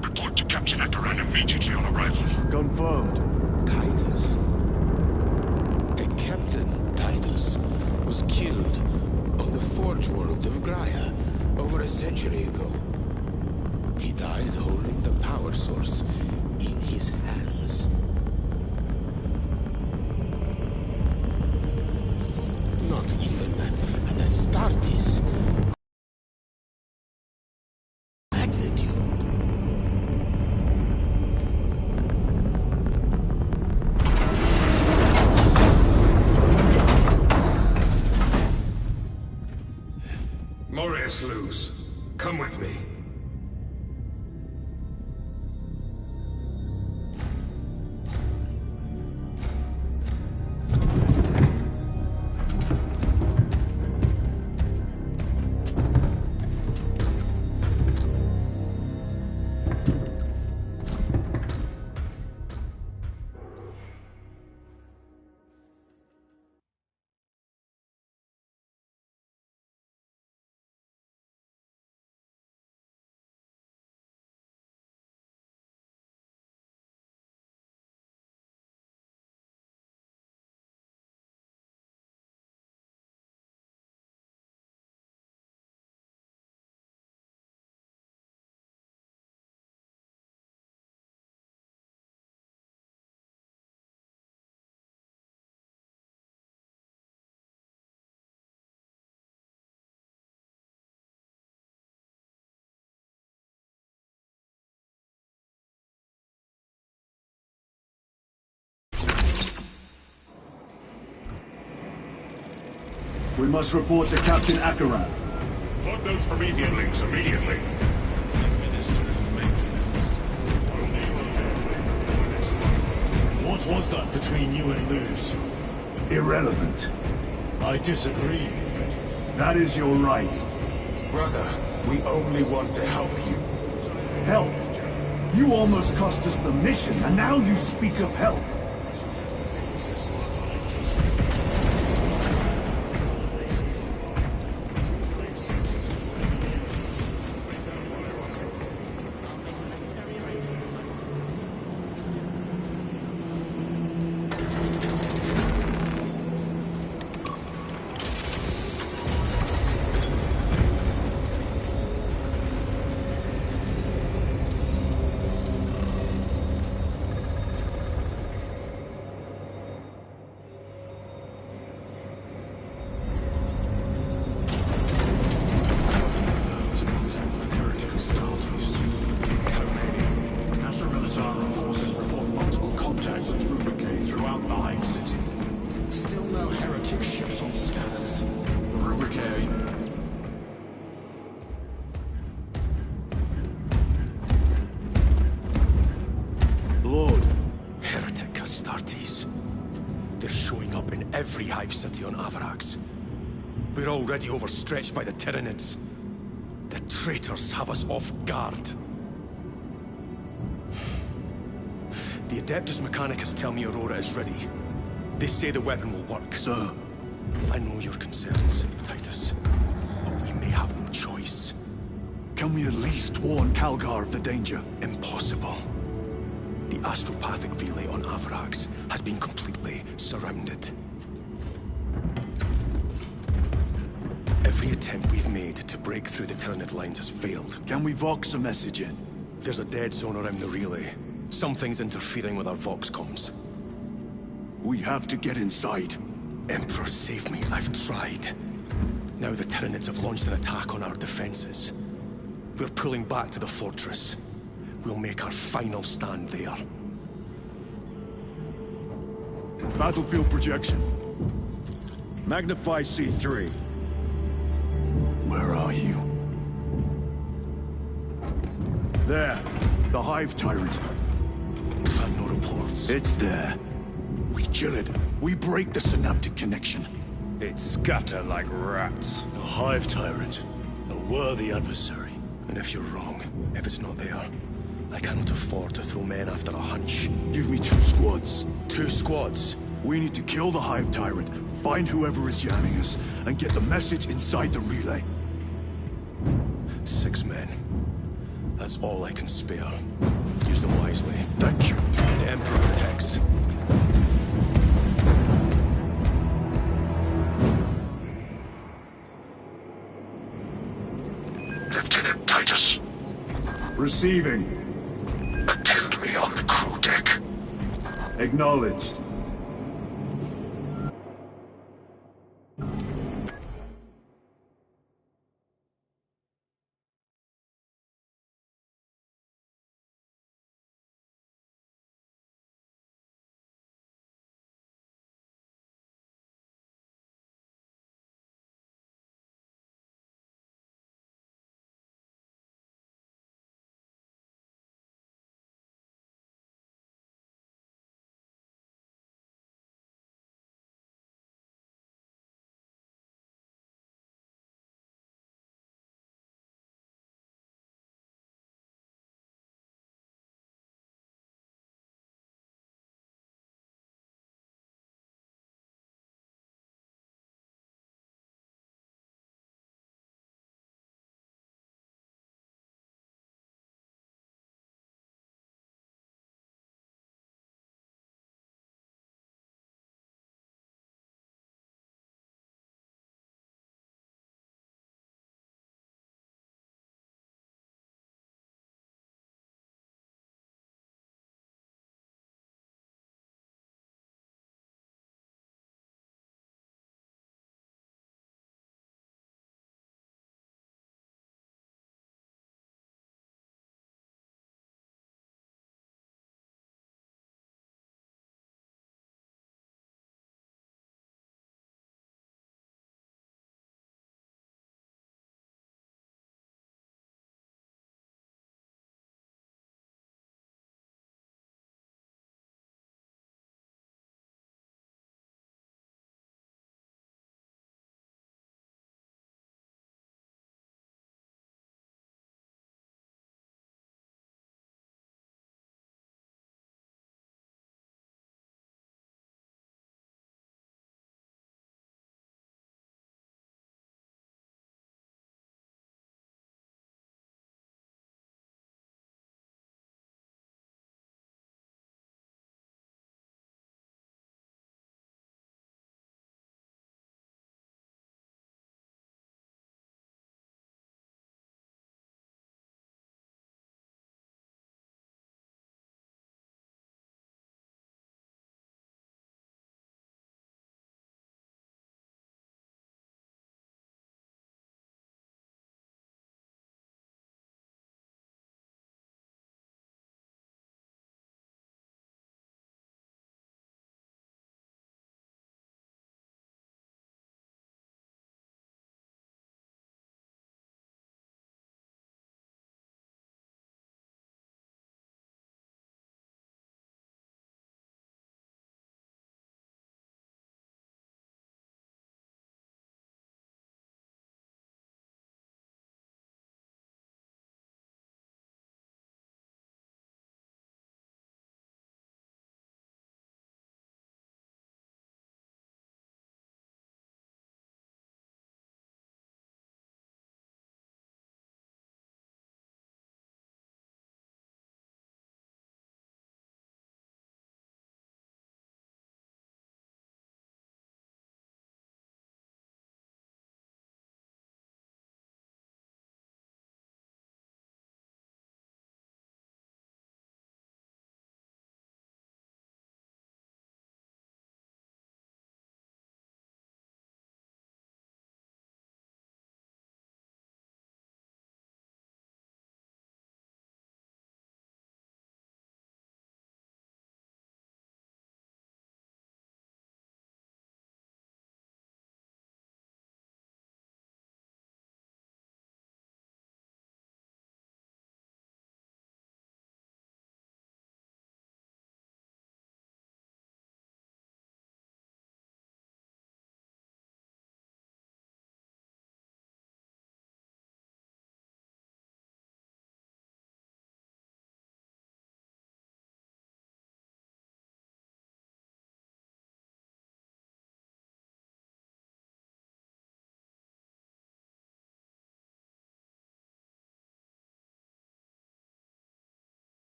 E: report to Captain Akaran immediately on arrival.
C: Confirmed.
K: Titus? A Captain Titus was killed on the Forge world of Graia over a century ago. He died holding the power source in his hands. Not even an Astartes magnitude.
A: Morius lose. Come with me.
C: We must report to Captain Akaran.
A: Plug those Promethean links immediately.
H: What was that between you and Luz?
C: Irrelevant.
H: I disagree.
C: That is your right.
J: Brother, we only want to help you.
C: Help? You almost cost us the mission, and now you speak of help.
H: Every hive city on Avarax. We're already overstretched by the Tyranids. The traitors have us off guard. The Adeptus Mechanicus tell me Aurora is ready. They say the weapon will work.
C: Sir.
H: I know your concerns, Titus. But we may have no choice.
C: Can we at least warn Calgar of the danger?
H: Impossible. The astropathic relay on Avarax has been completely surrounded. Every attempt we've made to break through the Tyranid lines has failed.
C: Can we Vox a message in?
H: There's a dead zone around the relay. Something's interfering with our Vox comms.
C: We have to get inside.
H: Emperor, save me. I've tried. Now the Tyranids have launched an attack on our defenses. We're pulling back to the fortress. We'll make our final stand there.
C: Battlefield projection. Magnify C3. Where are you? There. The Hive Tyrant.
H: We've had no reports.
C: It's there. We kill it. We break the synaptic connection.
L: It scatter like rats.
H: A Hive Tyrant. A worthy adversary. And if you're wrong, if it's not there, I cannot afford to throw men after a hunch.
C: Give me 2 squads.
H: 2 squads?
C: We need to kill the Hive Tyrant, find whoever is jamming us, and get the message inside the relay.
H: 6 men. That's all I can spare. Use them wisely.
C: Thank you.
H: The Emperor protects.
M: Lieutenant Titus.
C: Receiving.
M: Attend me on the crew deck.
C: Acknowledged.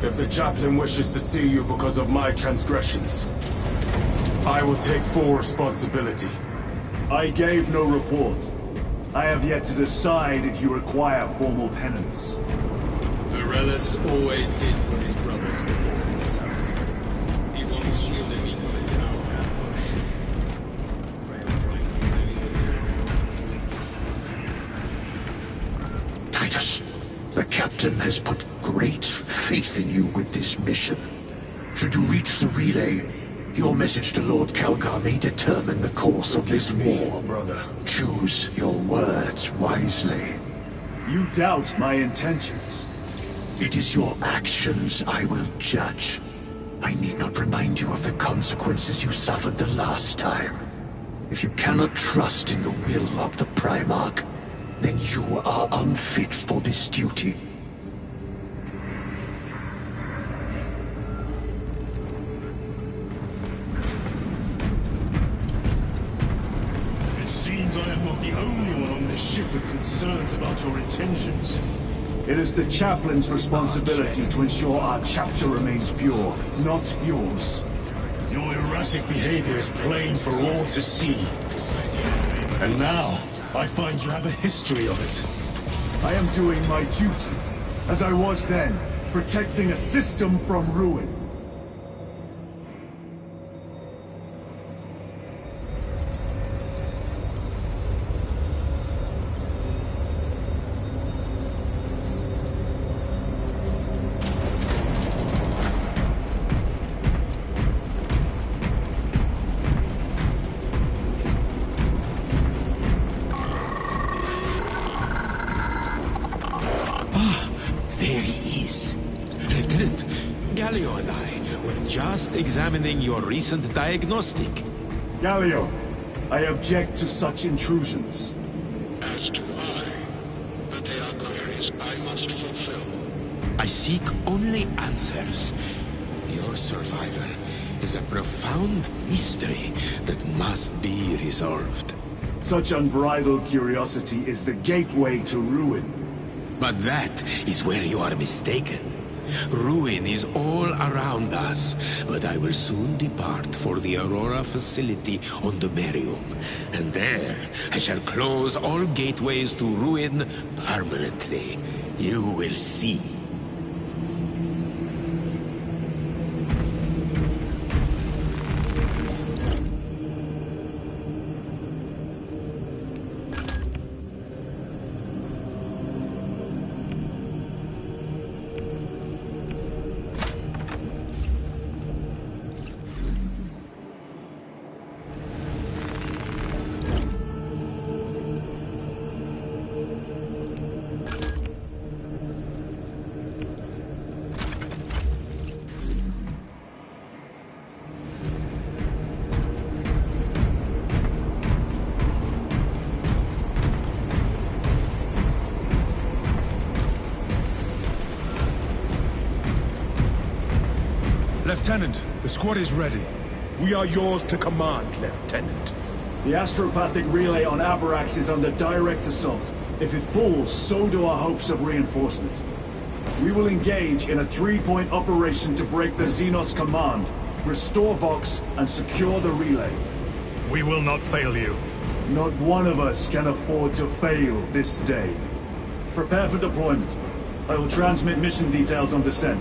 J: If the chaplain wishes to see you because of my transgressions, I will take full responsibility.
C: I gave no report. I have yet to decide if you require formal penance.
K: Varellus always did put his brothers before himself. He once shielded me from a tower ambush.
G: Titus, the captain has put great faith in you with this mission. Should you reach the relay, your message to Lord Calgar may determine the course of this war.
J: Brother.
G: Choose your words wisely.
C: You doubt my intentions.
G: It is your actions I will judge. I need not remind you of the consequences you suffered the last time. If you cannot trust in the will of the Primarch, then you are unfit for this duty.
L: It seems I am not the only one on this ship with concerns about your intentions.
C: It is the chaplain's responsibility to ensure our chapter remains pure, not yours.
L: Your erratic behavior is plain for all to see. And now, I find you have a history of it.
C: I am doing my duty, as I was then, protecting a system from ruin.
K: Examining your recent diagnostic.
C: Galio, I object to such intrusions.
F: As do I. But they are queries I must fulfill.
K: I seek only answers. Your survivor is a profound mystery that must be resolved.
C: Such unbridled curiosity is the gateway to ruin.
K: But that is where you are mistaken. Ruin is all around us, but I will soon depart for the Aurora facility on the Merium. And there, I shall close all gateways to ruin permanently. You will see.
L: Lieutenant, the squad is ready. We are yours to command, Lieutenant.
C: The astropathic relay on Abarax is under direct assault. If it falls, so do our hopes of reinforcement. We will engage in a three-point operation to break the Xenos command, restore Vox, and secure the relay.
L: We will not fail you.
C: Not one of us can afford to fail this day. Prepare for deployment. I will transmit mission details on descent.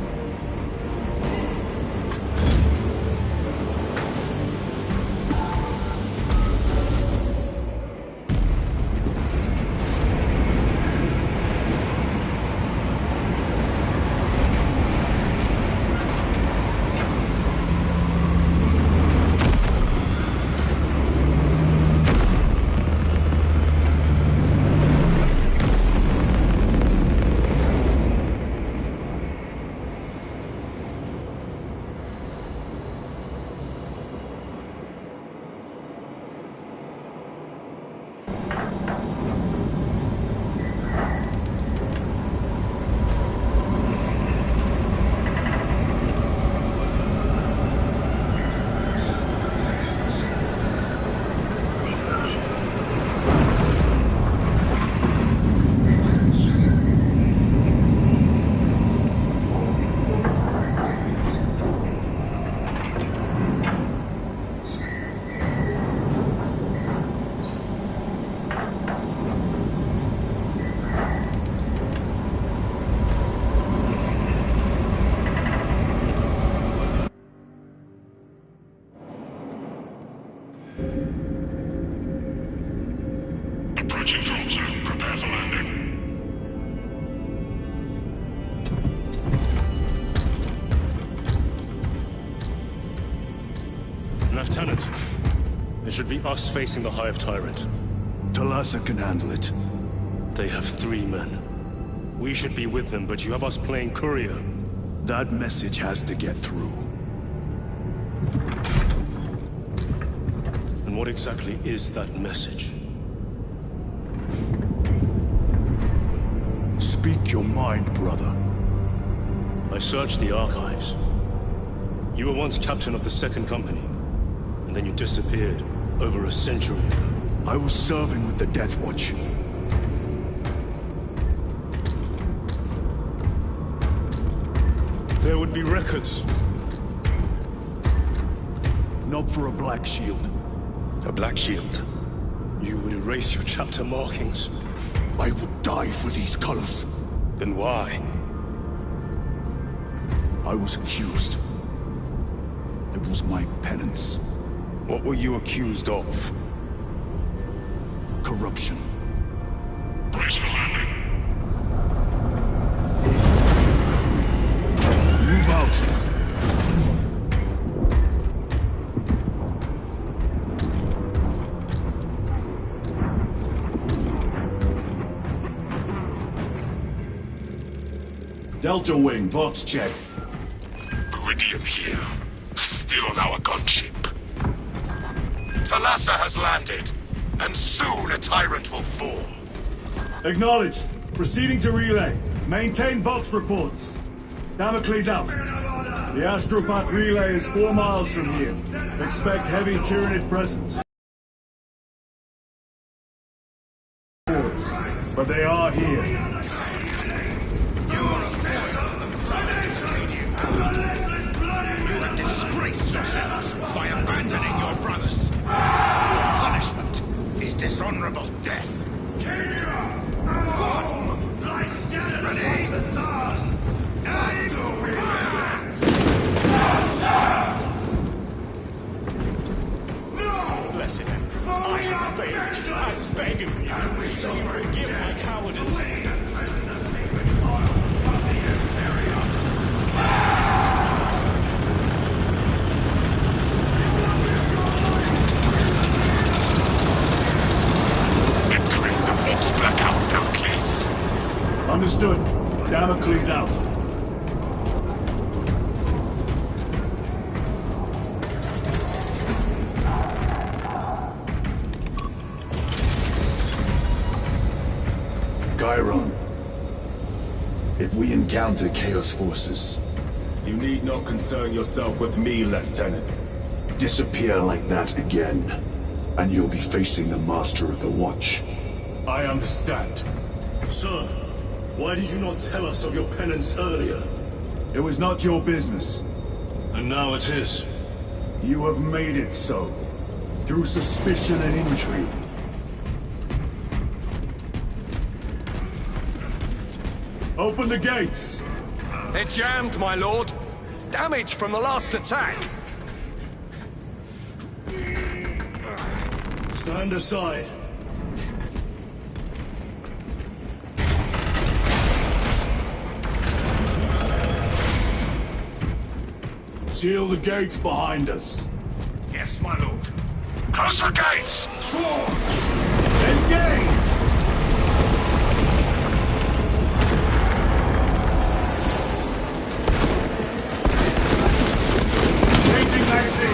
B: Approaching drop zone. Prepare for landing.
L: Lieutenant, it should be us facing the Hive Tyrant.
C: Talassa can handle it.
L: They have 3 men. We should be with them, but you have us playing courier.
C: That message has to get through.
L: And what exactly is that message?
C: Speak your mind, brother.
L: I searched the archives. You were once captain of the 2nd Company, and then you disappeared over a century ago.
C: I was serving with the Death Watch.
L: There would be records.
C: Not for a Black Shield.
L: A Black Shield? You would erase your chapter markings.
C: I would die for these colors.
L: Then why?
C: I was accused. It was my penance.
L: What were you accused of?
C: Corruption.
B: Brace for landing.
C: Move out. Delta Wing, box check.
B: Meridian here. Still on our gunship. Talassa has landed, and soon a tyrant will fall.
J: Acknowledged. Proceeding to relay. Maintain Vox reports. Damocles out. The Astropath relay is 4 miles from here. Expect heavy Tyranid presence. But they are here.
M: You have disgraced yourselves by abandoning your brothers. Your punishment is dishonorable death. Squad! Lie still beneath the stars! Aim to
L: Blessed Emperor, I have failed. I beg of you, will you forgive my cowardice?
B: Entering the Vox blackout, Damocles.
J: Understood. Damocles out.
G: Chiron. If we encounter Chaos forces,
J: You need not concern yourself with me, Lieutenant.
G: disappear like that again, and you'll be facing the Master of the Watch.
J: I understand.
L: Sir, why did you not tell us of your penance earlier?
J: It was not your business.
L: And now it is.
J: You have made it so. Through suspicion and intrigue. Open the gates!
M: They're jammed, my lord. Damage from the last attack.
L: Stand aside.
J: Seal the gates behind us.
M: Yes, my lord.
B: Close the gates!
J: Force! Engage! Changing magazine!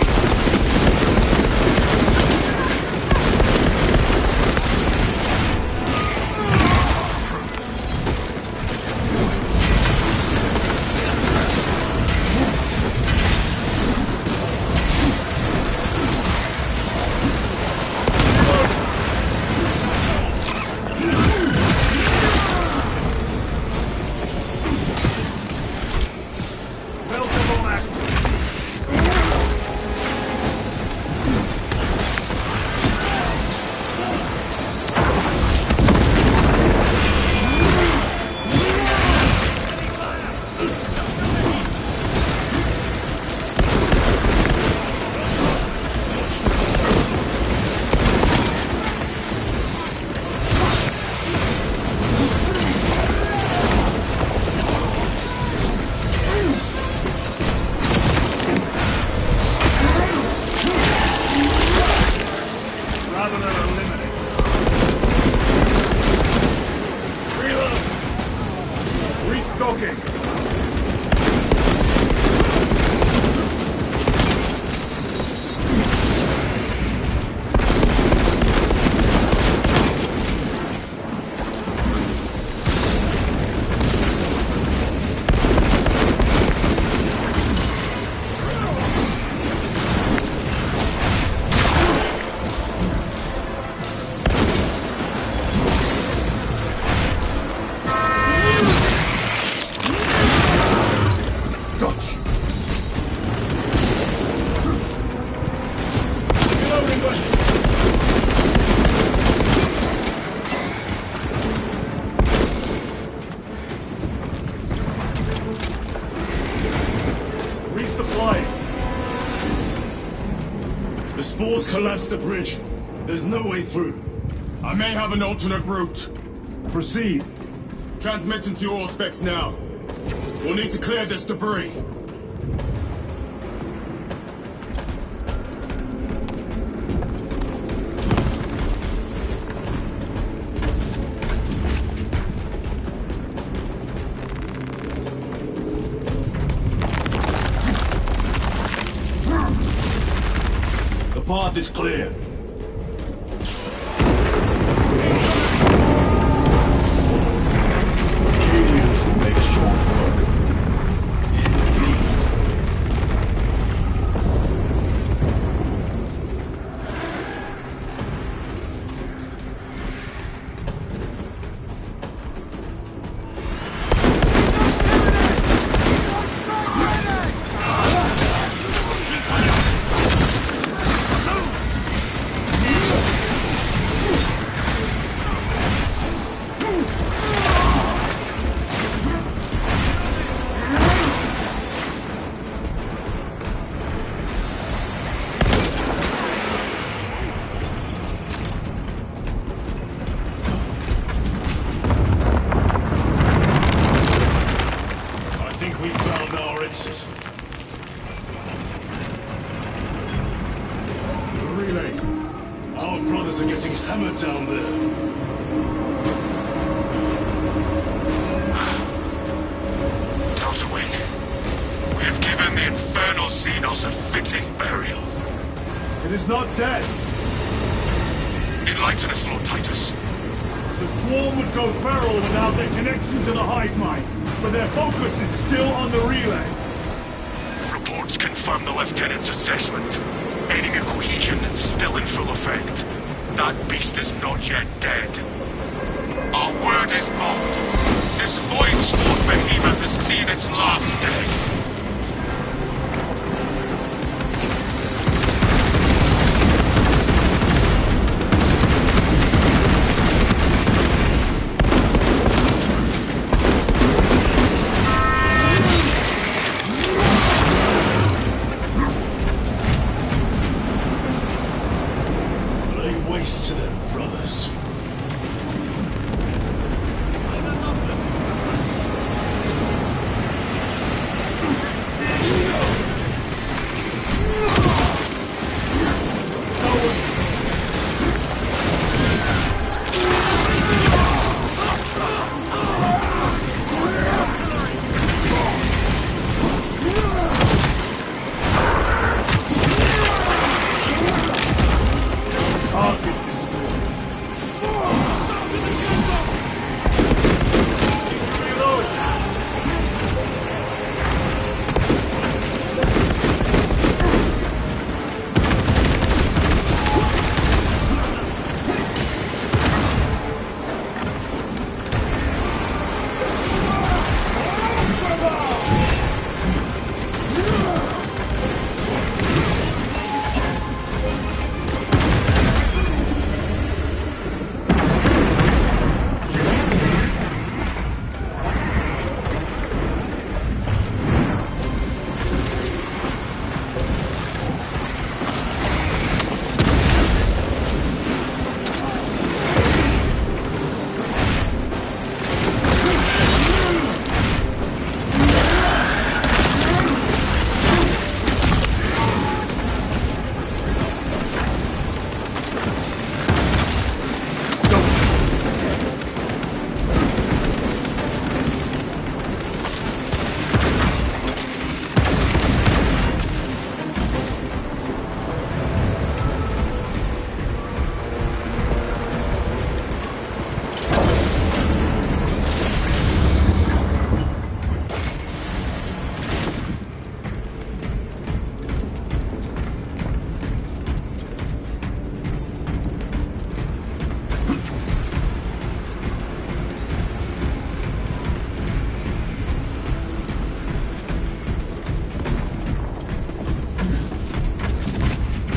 J: Boars collapsed the bridge. There's no way through.
A: I may have an alternate route.
J: Proceed.
A: Transmitting to all specs now. We'll need to clear this debris.
J: The path is clear. Aliens will make short work. Indeed.
A: Relay. Our brothers are getting hammered down there.
M: Delta Wing. We have given the infernal Xenos a fitting burial.
J: It is not dead.
M: Enlighten us, Lord Titus.
J: The swarm would go feral without their connection to the hive mind, but their focus is still on the relay.
M: Reports confirm the Lieutenant's assessment. Enemy cohesion is still in full effect. That beast is not yet dead. Our word is bond. This void-spawn behemoth has seen its last day.
J: To them, brothers.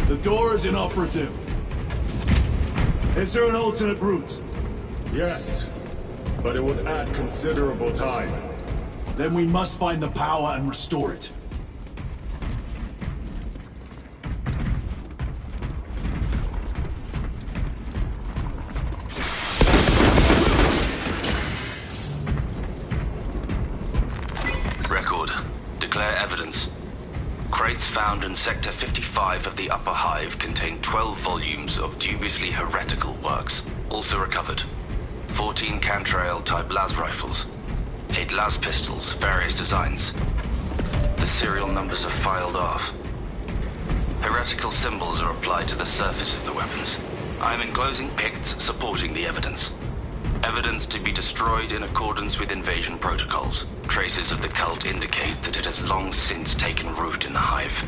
J: The door is inoperative. Is there an alternate route?
A: Yes, but it would add considerable time.
J: Then we must find the power and restore it.
N: found in Sector 55 of the Upper Hive contain 12 volumes of dubiously heretical works. Also recovered 14 Cantrail-type las rifles, 8 las pistols, various designs. The serial numbers are filed off. Heretical symbols are applied to the surface of the weapons. I am enclosing picts supporting the evidence. Evidence to be destroyed in accordance with invasion protocols. Traces of the cult indicate that it has long since taken root in the Hive.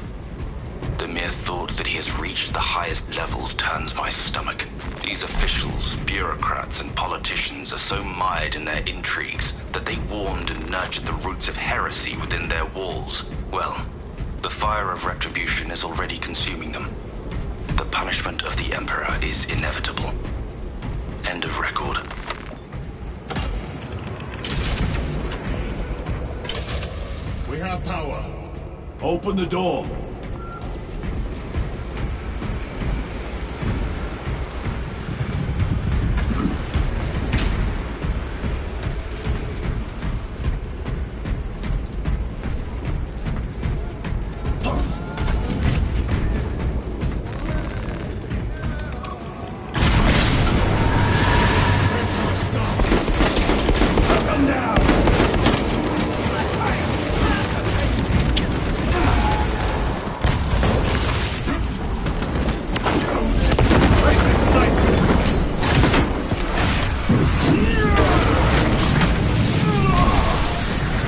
N: The mere thought that he has reached the highest levels turns my stomach. These officials, bureaucrats, and politicians are so mired in their intrigues that they warmed and nurtured the roots of heresy within their walls. Well, the fire of retribution is already consuming them. The punishment of the Emperor is inevitable. End of record.
J: We have power. Open the door.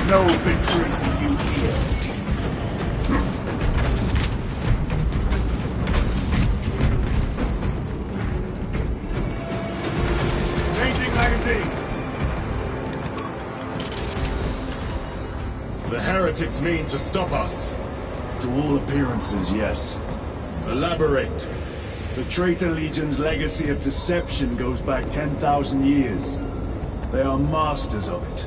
J: No victory for you here. Changing magazine. The heretics mean to stop us. To all appearances, yes. Elaborate. The Traitor Legion's legacy of deception goes back 10,000 years. They are masters of it.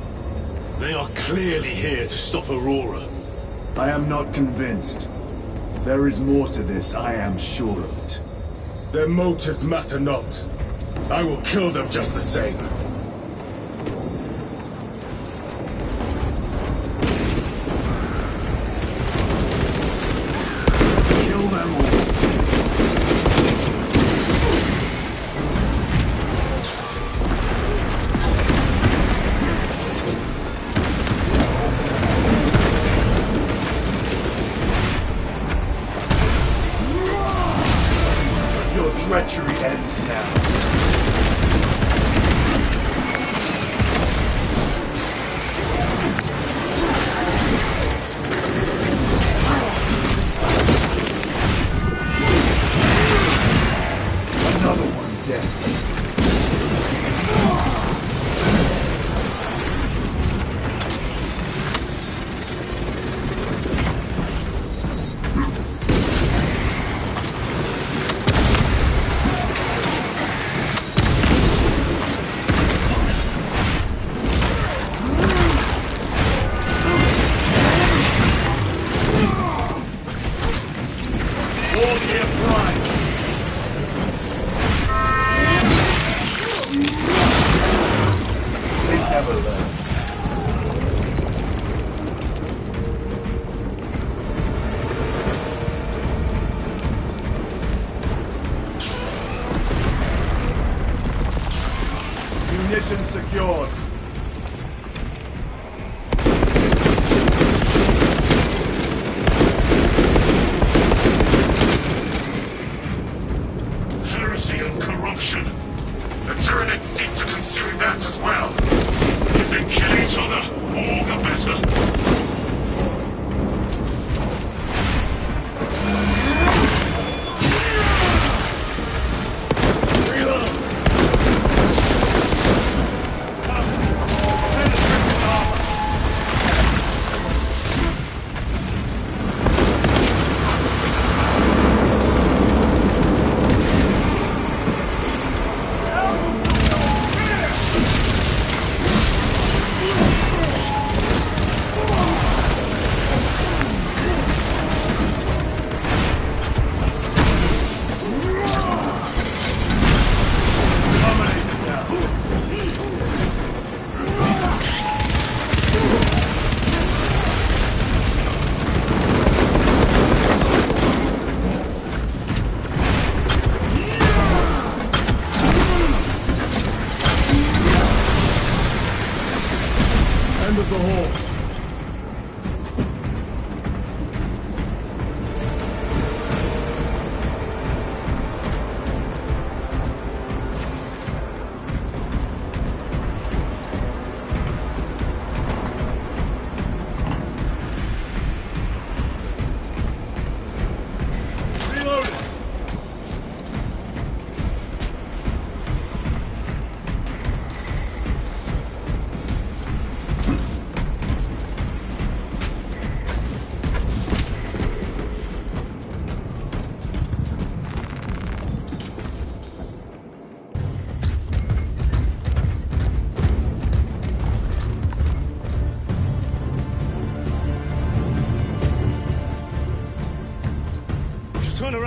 J: They are clearly here to stop Aurora. I am not convinced. There is more to this, I am sure of it. Their motives matter not. I will kill them just the same. Kill them all. Treachery ends now. Another one dead. Munitions secured.
A: Heresy and corruption. The Tyranids seek to consume that as well. If they kill each other, all the better.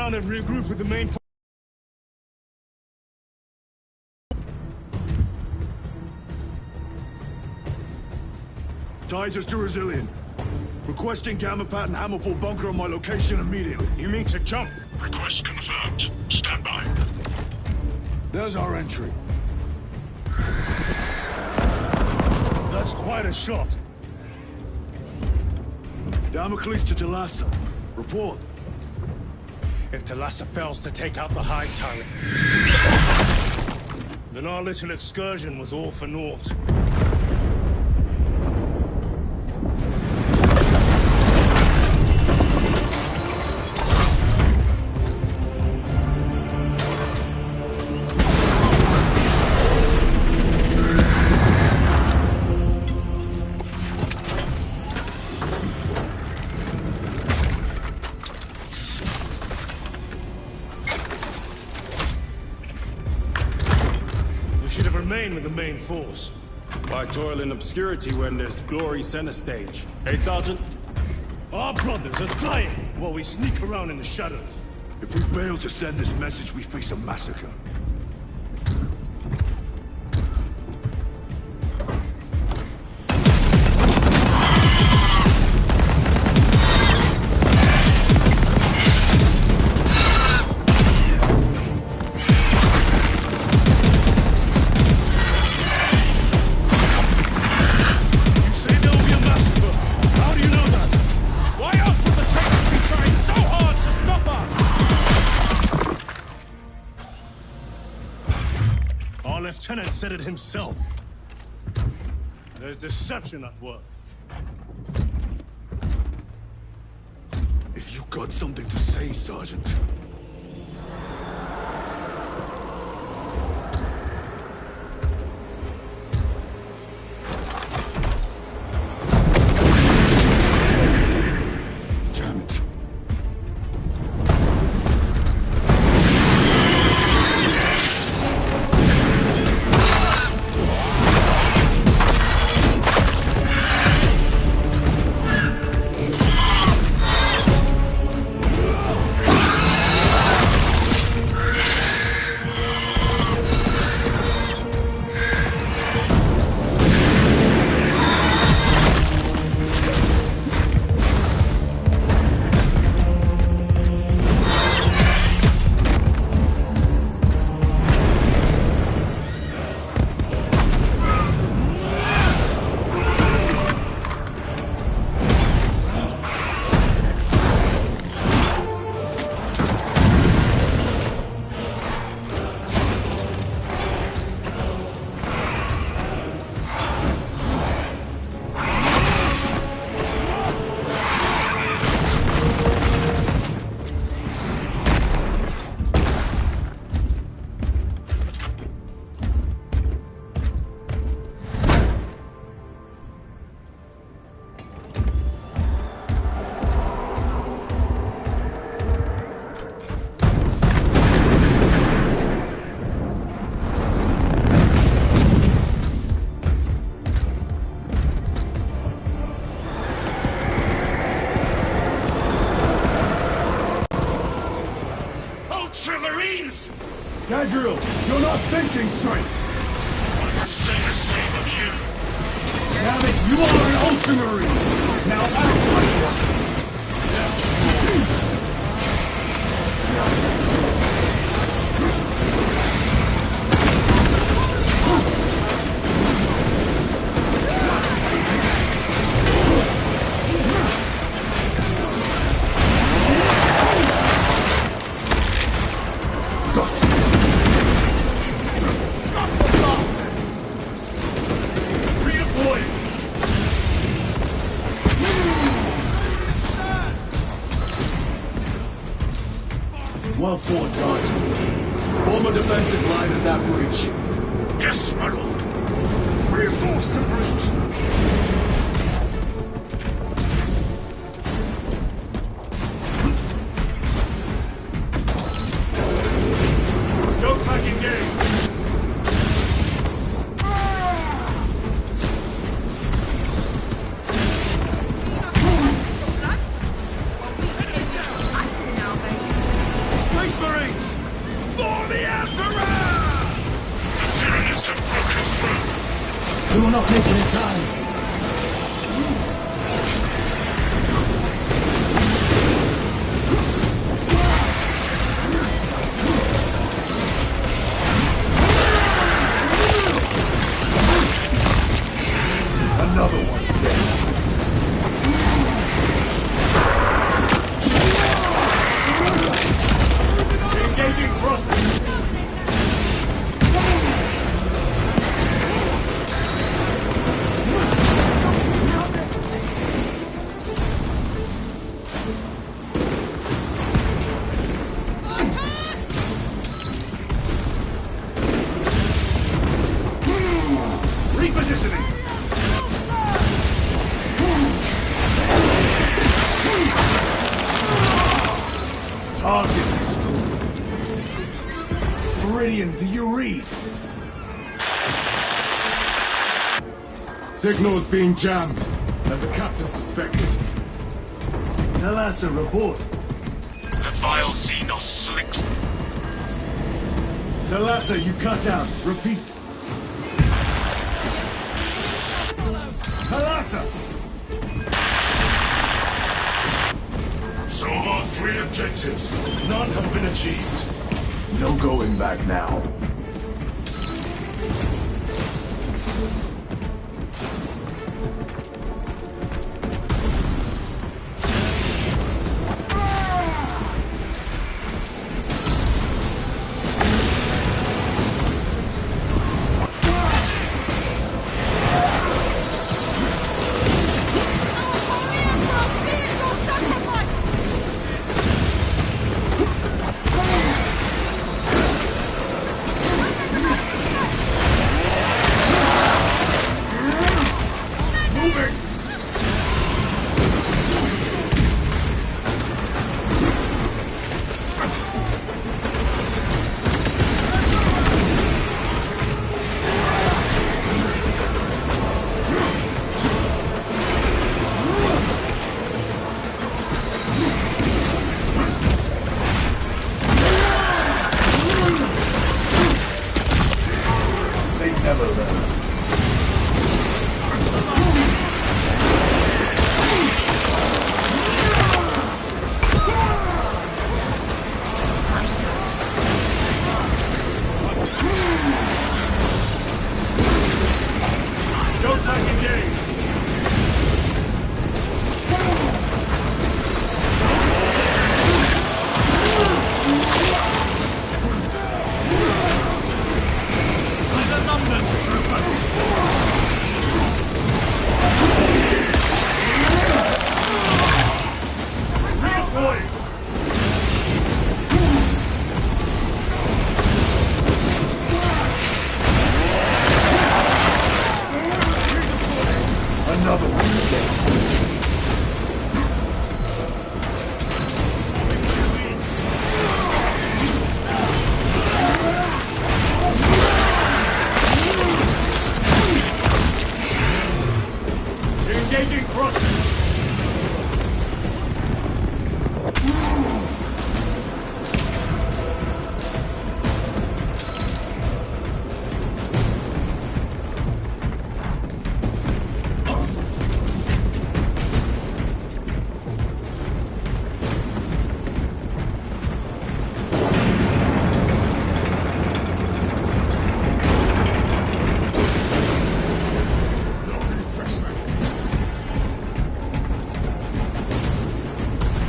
L: down and regroup with the main force.
C: Titus to Resilient. Requesting Gamma Pat and Hammerfall bunker on my location immediately.
L: You mean to jump?
B: Request confirmed. Stand by.
C: There's our entry.
L: That's quite a shot.
C: Damocles to Talassa. Report.
L: If Talassa fails to take out the Hive turret, then our little excursion was all for naught. With the main force.
J: Why toil in obscurity when there's glory center stage? Hey, Sergeant?
L: Our brothers are dying while we sneak around in the shadows.
C: If we fail to send this message, we face a massacre.
L: Lieutenant said it himself. There's deception at work.
C: If you got something to say, Sergeant.
J: Gadriel, you're not thinking straight!
B: I can say the same of you!
J: Damn it, you are an Ultramarine! Now act like one! Yes! Well fought, guys. Form a defensive line at that breach.
B: Yes, my lord. Reinforce the breach.
J: Go back engage.
A: Allies have broken through!
J: We will not make it in time! Another one dead. Engaging thrusters. Repositioning. Target destroyed. Meridian, do you read?
A: Signal's being jammed, as the captain suspected.
J: Talassa, report.
A: The vile Xenos slicks.
J: Talassa, you cut out. Repeat. Talassa!
A: So far, 3 objectives. None have been achieved.
J: No going back now. Another one again. Engaging crossing.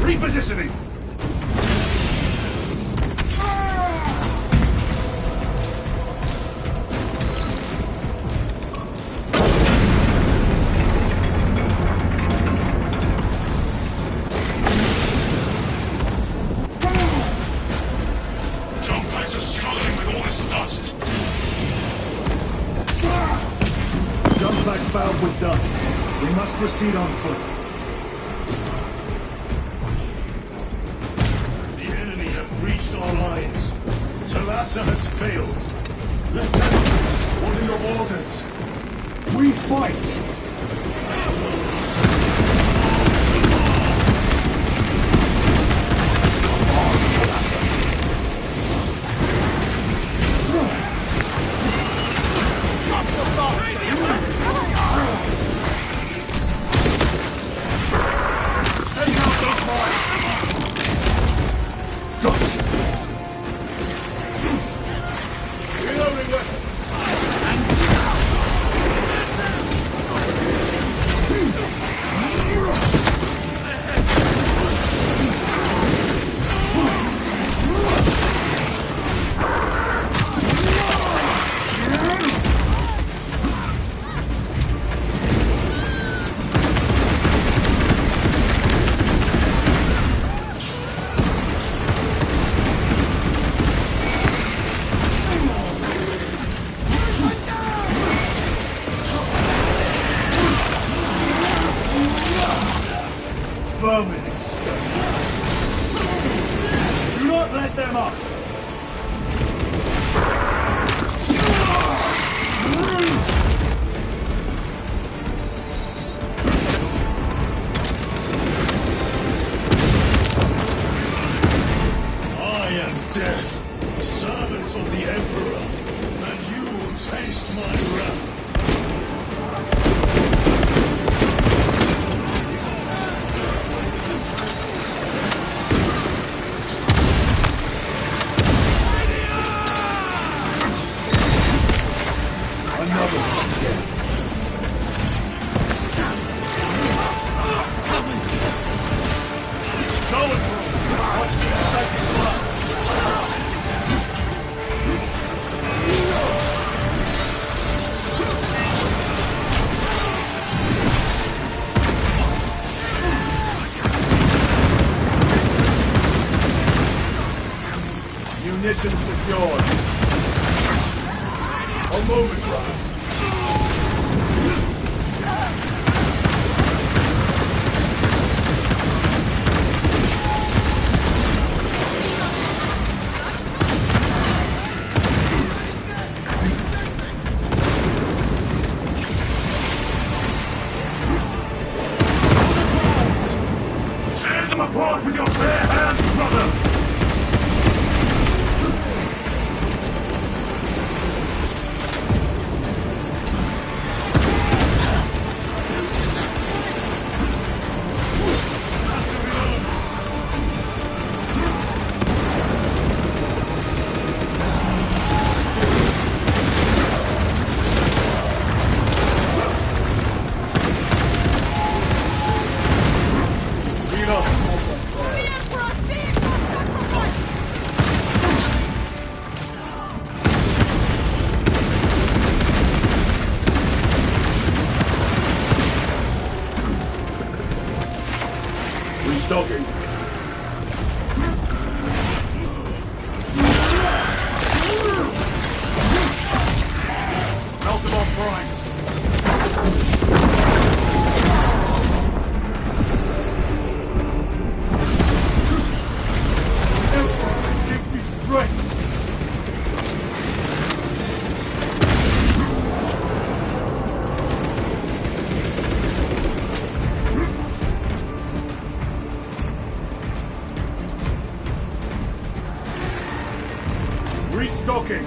J: Repositioning!
A: Jump packs are struggling with all this dust.
J: Jump back fouled with dust. We must proceed on foot.
A: Breached our lines. Talassa has failed. Lieutenant, what are your orders?
J: We fight! vermin instead. Do not let them up!
C: I am Death, servant of the Emperor, and you will taste my wrath.
J: Another one again. Going through. Watch the second blood. Munitions secured. A moment, Raz.
C: Tear them apart with your bare hands, brother!
J: Restocking. Melt them on primes. Give me strength. Restocking.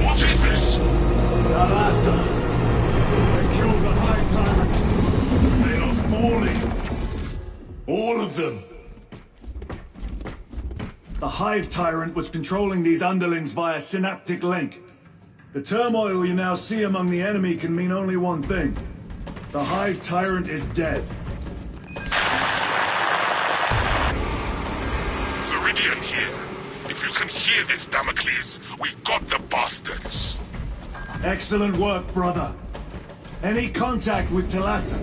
C: What is this?
J: Talassa. They killed the High Tyrant.
C: They are falling. All of them.
J: The Hive Tyrant was controlling these underlings via synaptic link. The turmoil you now see among the enemy can mean only one thing. The Hive Tyrant is dead.
C: Viridian here. If you can hear this, Damocles, we got the bastards.
J: Excellent work, brother. Any contact with Talassa?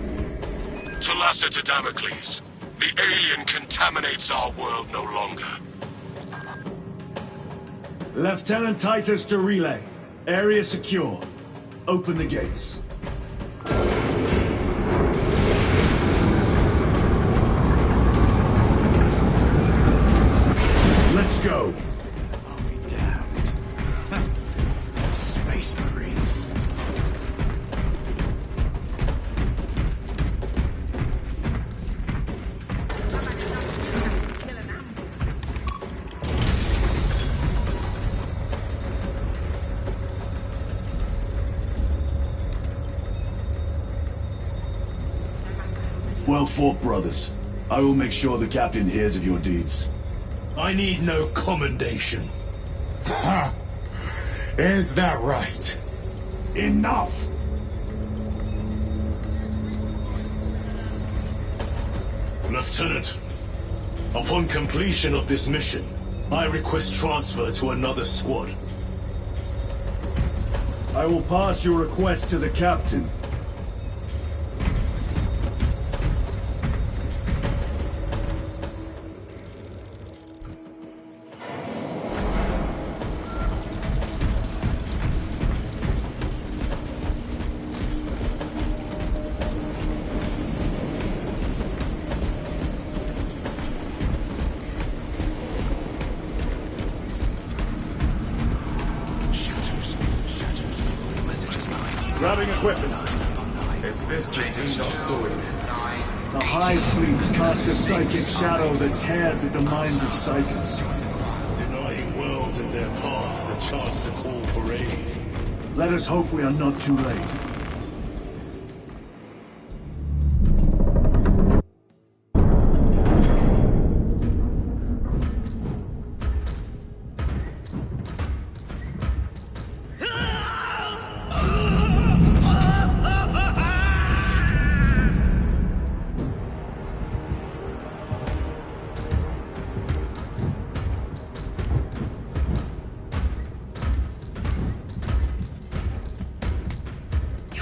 C: Talassa to Damocles. The alien contaminates our world no longer.
J: Lieutenant Titus to relay. Area secure. Open the gates. Let's go.
G: I'll be damned. Space Marines.
C: Well fought, brothers. I will make sure the captain hears of your deeds.
G: I need no commendation.
C: Ha! Is that right? Enough!
G: Lieutenant, upon completion of this mission, I request transfer to another squad.
J: I will pass your request to the captain. Grabbing equipment.
A: Is this the Xenos story?
J: The Hive fleets cast a psychic shadow that tears at the minds of psychics.
L: Denying worlds in their path the chance to call for aid.
J: Let us hope we are not too late.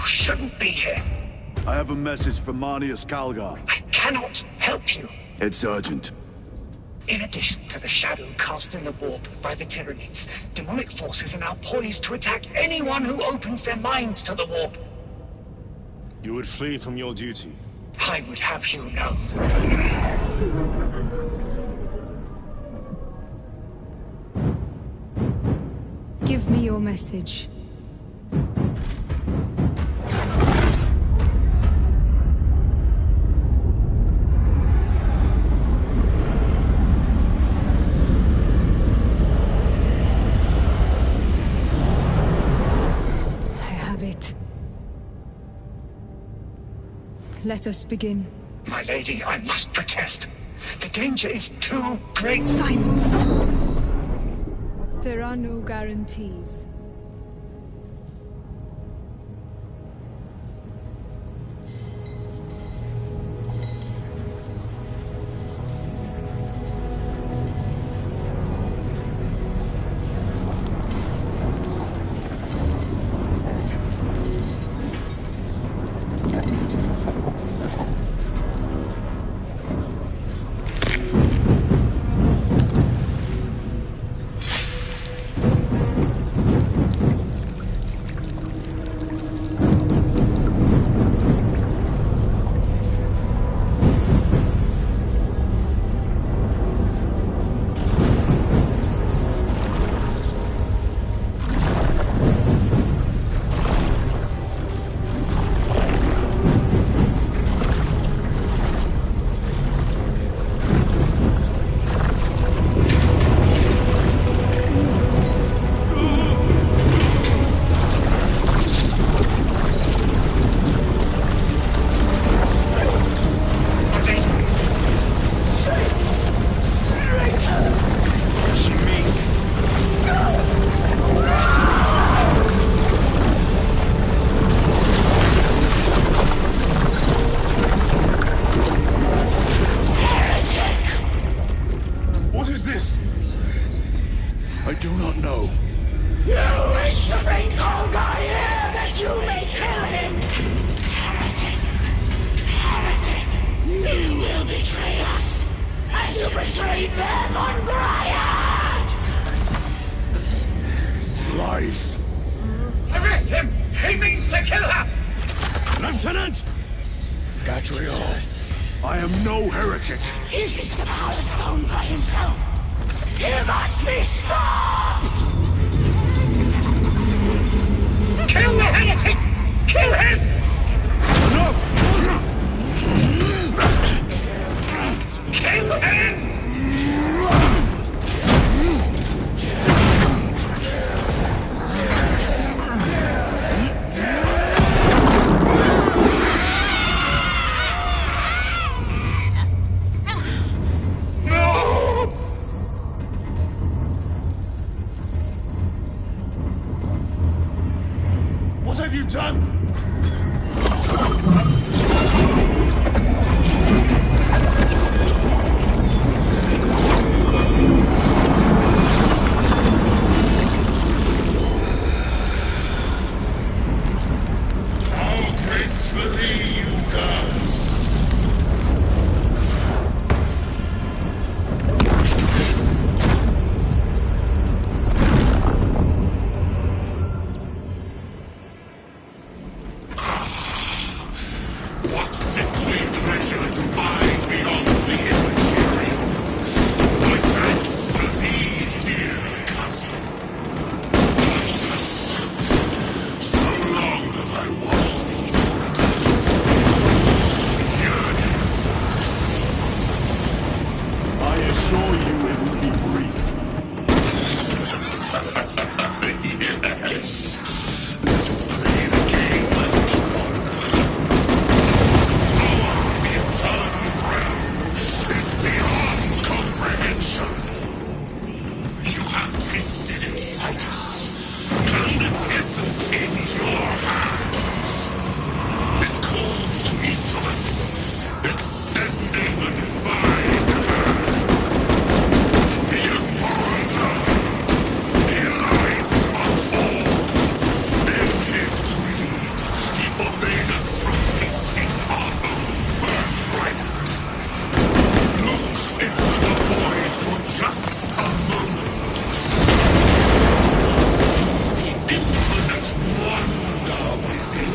M: Shouldn't be here.
C: I have a message from Marnius Calgar.
M: I cannot help you.
C: It's urgent.
M: In addition to the shadow cast in the warp by the Tyranids, demonic forces are now poised to attack anyone who opens their minds to the warp.
L: You would flee from your duty.
M: I would have you know.
O: Give me your message. Let us begin.
M: My lady, I must protest. The danger is too great.
O: Silence! There are no guarantees.
C: I do not know.
P: You wish to bring Golgar here that you may kill him! Heretic! Heretic! You will betray us as you betrayed them on Graia!
C: Lies.
M: Arrest him! He means to kill her!
C: Lieutenant! Gadriel, I am no heretic.
P: Is this the power stone by himself? He must be stopped!
M: Kill the heretic! Kill him!
C: Enough!
M: Kill him!
C: What have you done? it will be brief.
M: Yes. Let us play the game. Power of the eternal realm is beyond comprehension. You have tasted it, Titus, and its essence in your hands. It calls to each of us, extending a divine hand. The Emperor's love, he lights us all. In his greed, he forbade us from tasting our own birthright. Look into the void for just a moment. The infinite wonder within.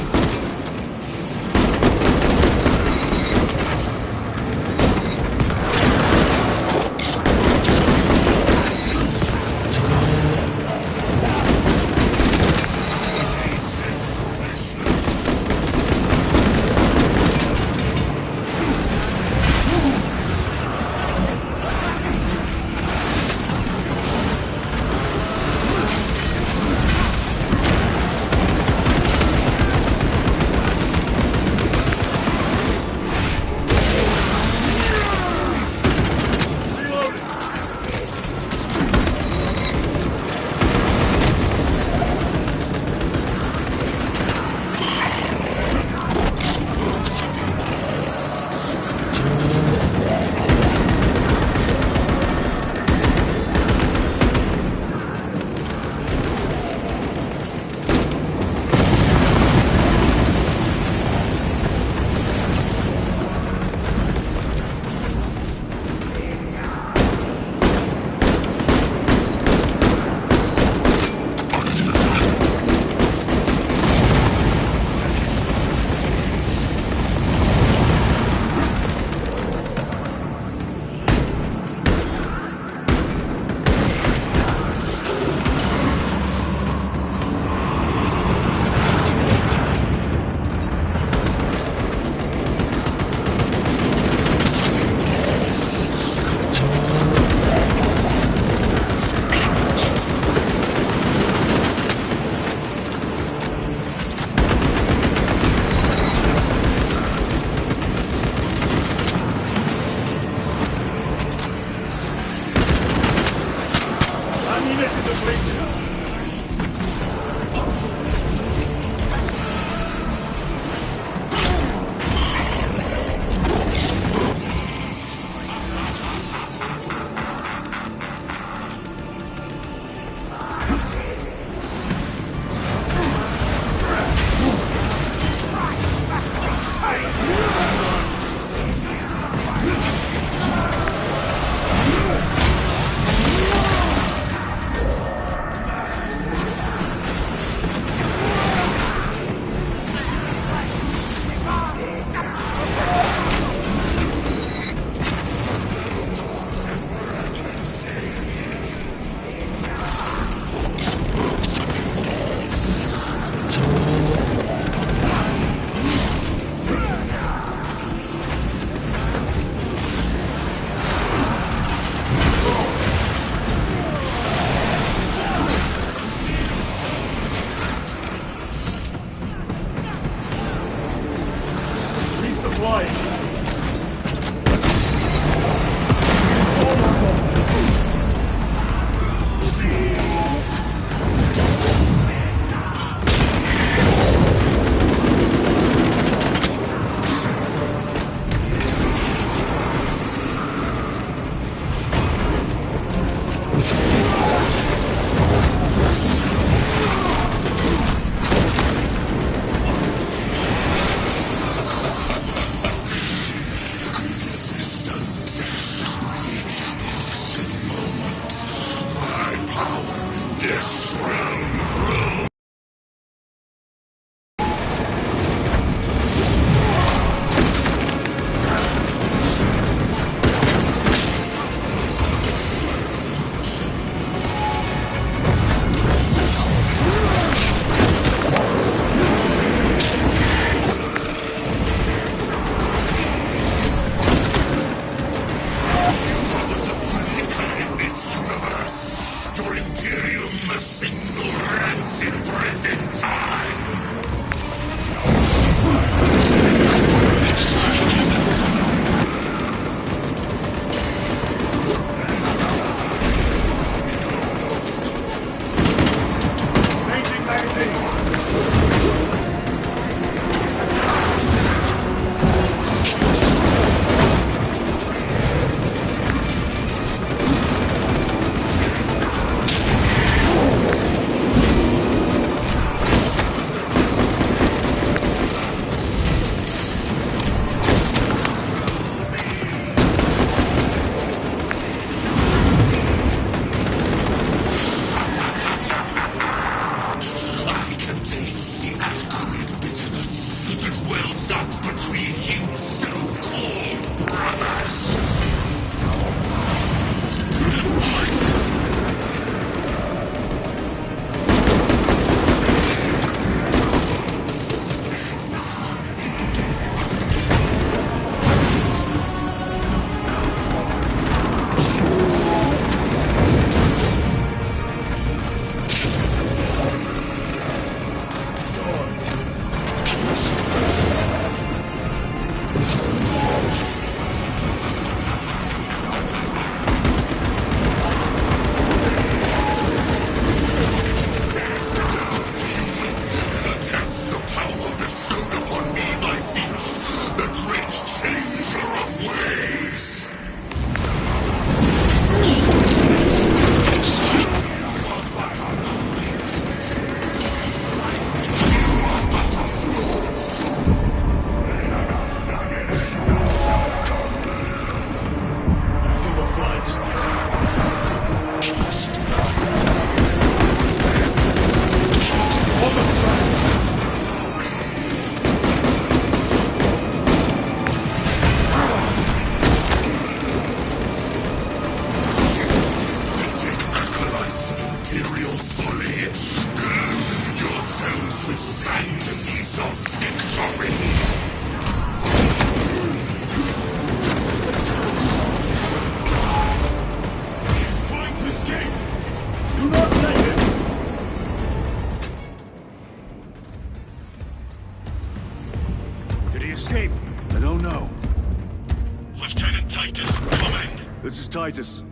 C: Titus.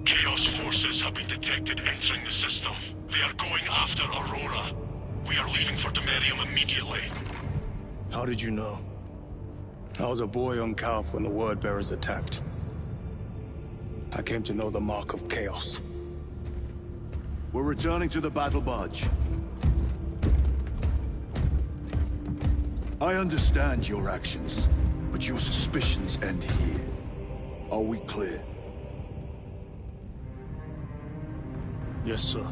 Q: Chaos forces have been detected entering the system. They are going after Aurora. We are leaving for Demerium immediately.
L: How did you know? I was a boy on Calf when the Word Bearers attacked. I came to know the mark of Chaos.
C: We're returning to the battle barge. I understand your actions, but your suspicions end here. Are we clear?
L: Yes, sir.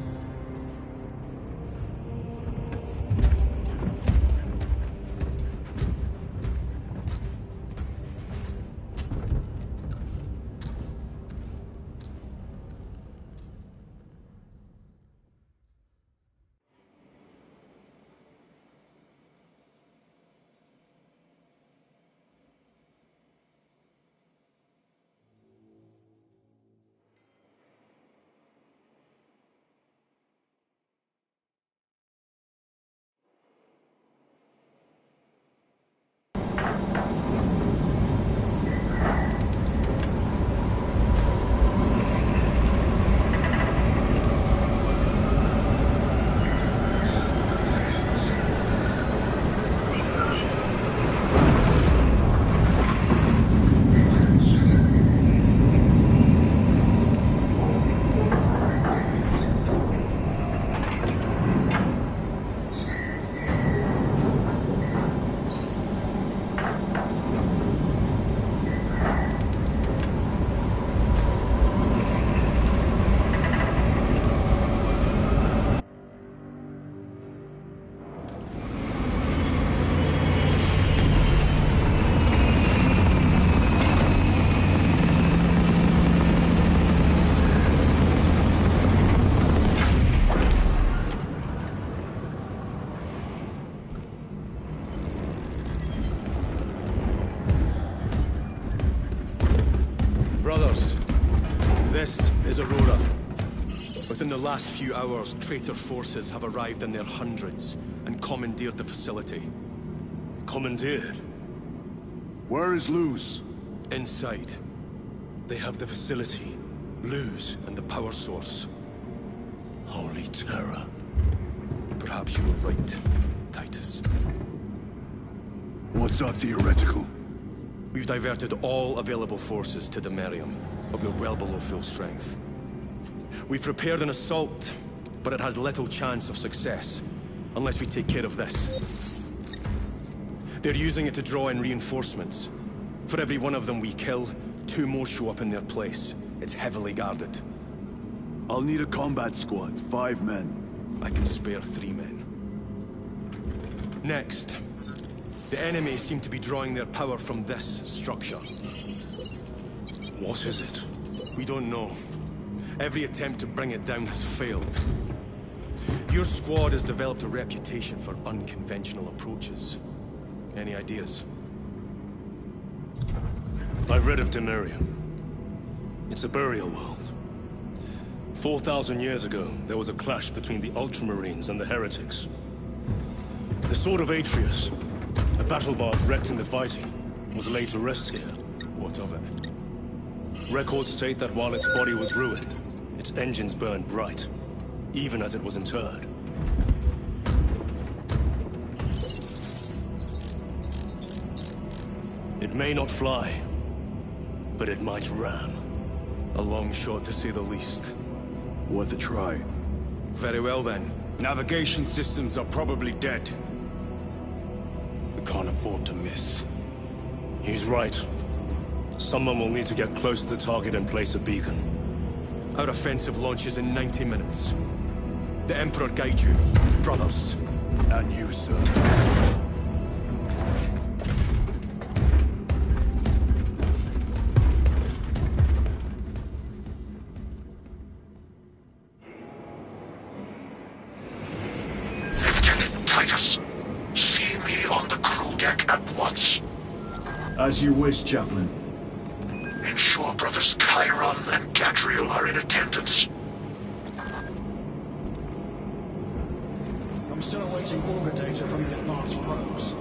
H: Brothers, this is Aurora. Within the last few hours, traitor forces have arrived in their hundreds and commandeered the facility.
L: Commandeered?
C: Where is Luz?
H: Inside. They have the facility, Luz, and the power source.
G: Holy terror.
H: Perhaps you were right, Titus.
C: What's our theoretical?
H: We've diverted all available forces to Demerium, but we're well below full strength. We've prepared an assault, but it has little chance of success, unless we take care of this. They're using it to draw in reinforcements. For every one of them we kill, 2 more show up in their place. It's heavily guarded.
C: I'll need a combat squad, 5 men.
H: I can spare 3 men. Next. The enemy seem to be drawing their power from this structure.
L: What is it?
H: We don't know. Every attempt to bring it down has failed. Your squad has developed a reputation for unconventional approaches. Any ideas?
L: I've read of Demerium. It's a burial world. 4,000 years ago, there was a clash between the Ultramarines and the Heretics. The Sword of Atreus, a battle barge wrecked in the fighting, was laid to rest here.
H: What of it?
L: Records state that while its body was ruined, its engines burned bright, even as it was interred. It may not fly, but it might ram.
H: A long shot, to say the least.
C: Worth a try.
H: Very well, then.
A: Navigation systems are probably dead. We can't afford to miss.
L: He's right. Someone will need to get close to the target and place a beacon.
H: Our offensive launches in 90 minutes. The Emperor guide you, brothers.
C: And you, sir.
Q: Lieutenant Titus, see me on the crew deck at once.
J: As you wish, Chaplain.
Q: Ensure brothers Chiron and Gadriel are in attendance.
I: I'm still awaiting auger data from the advanced probes.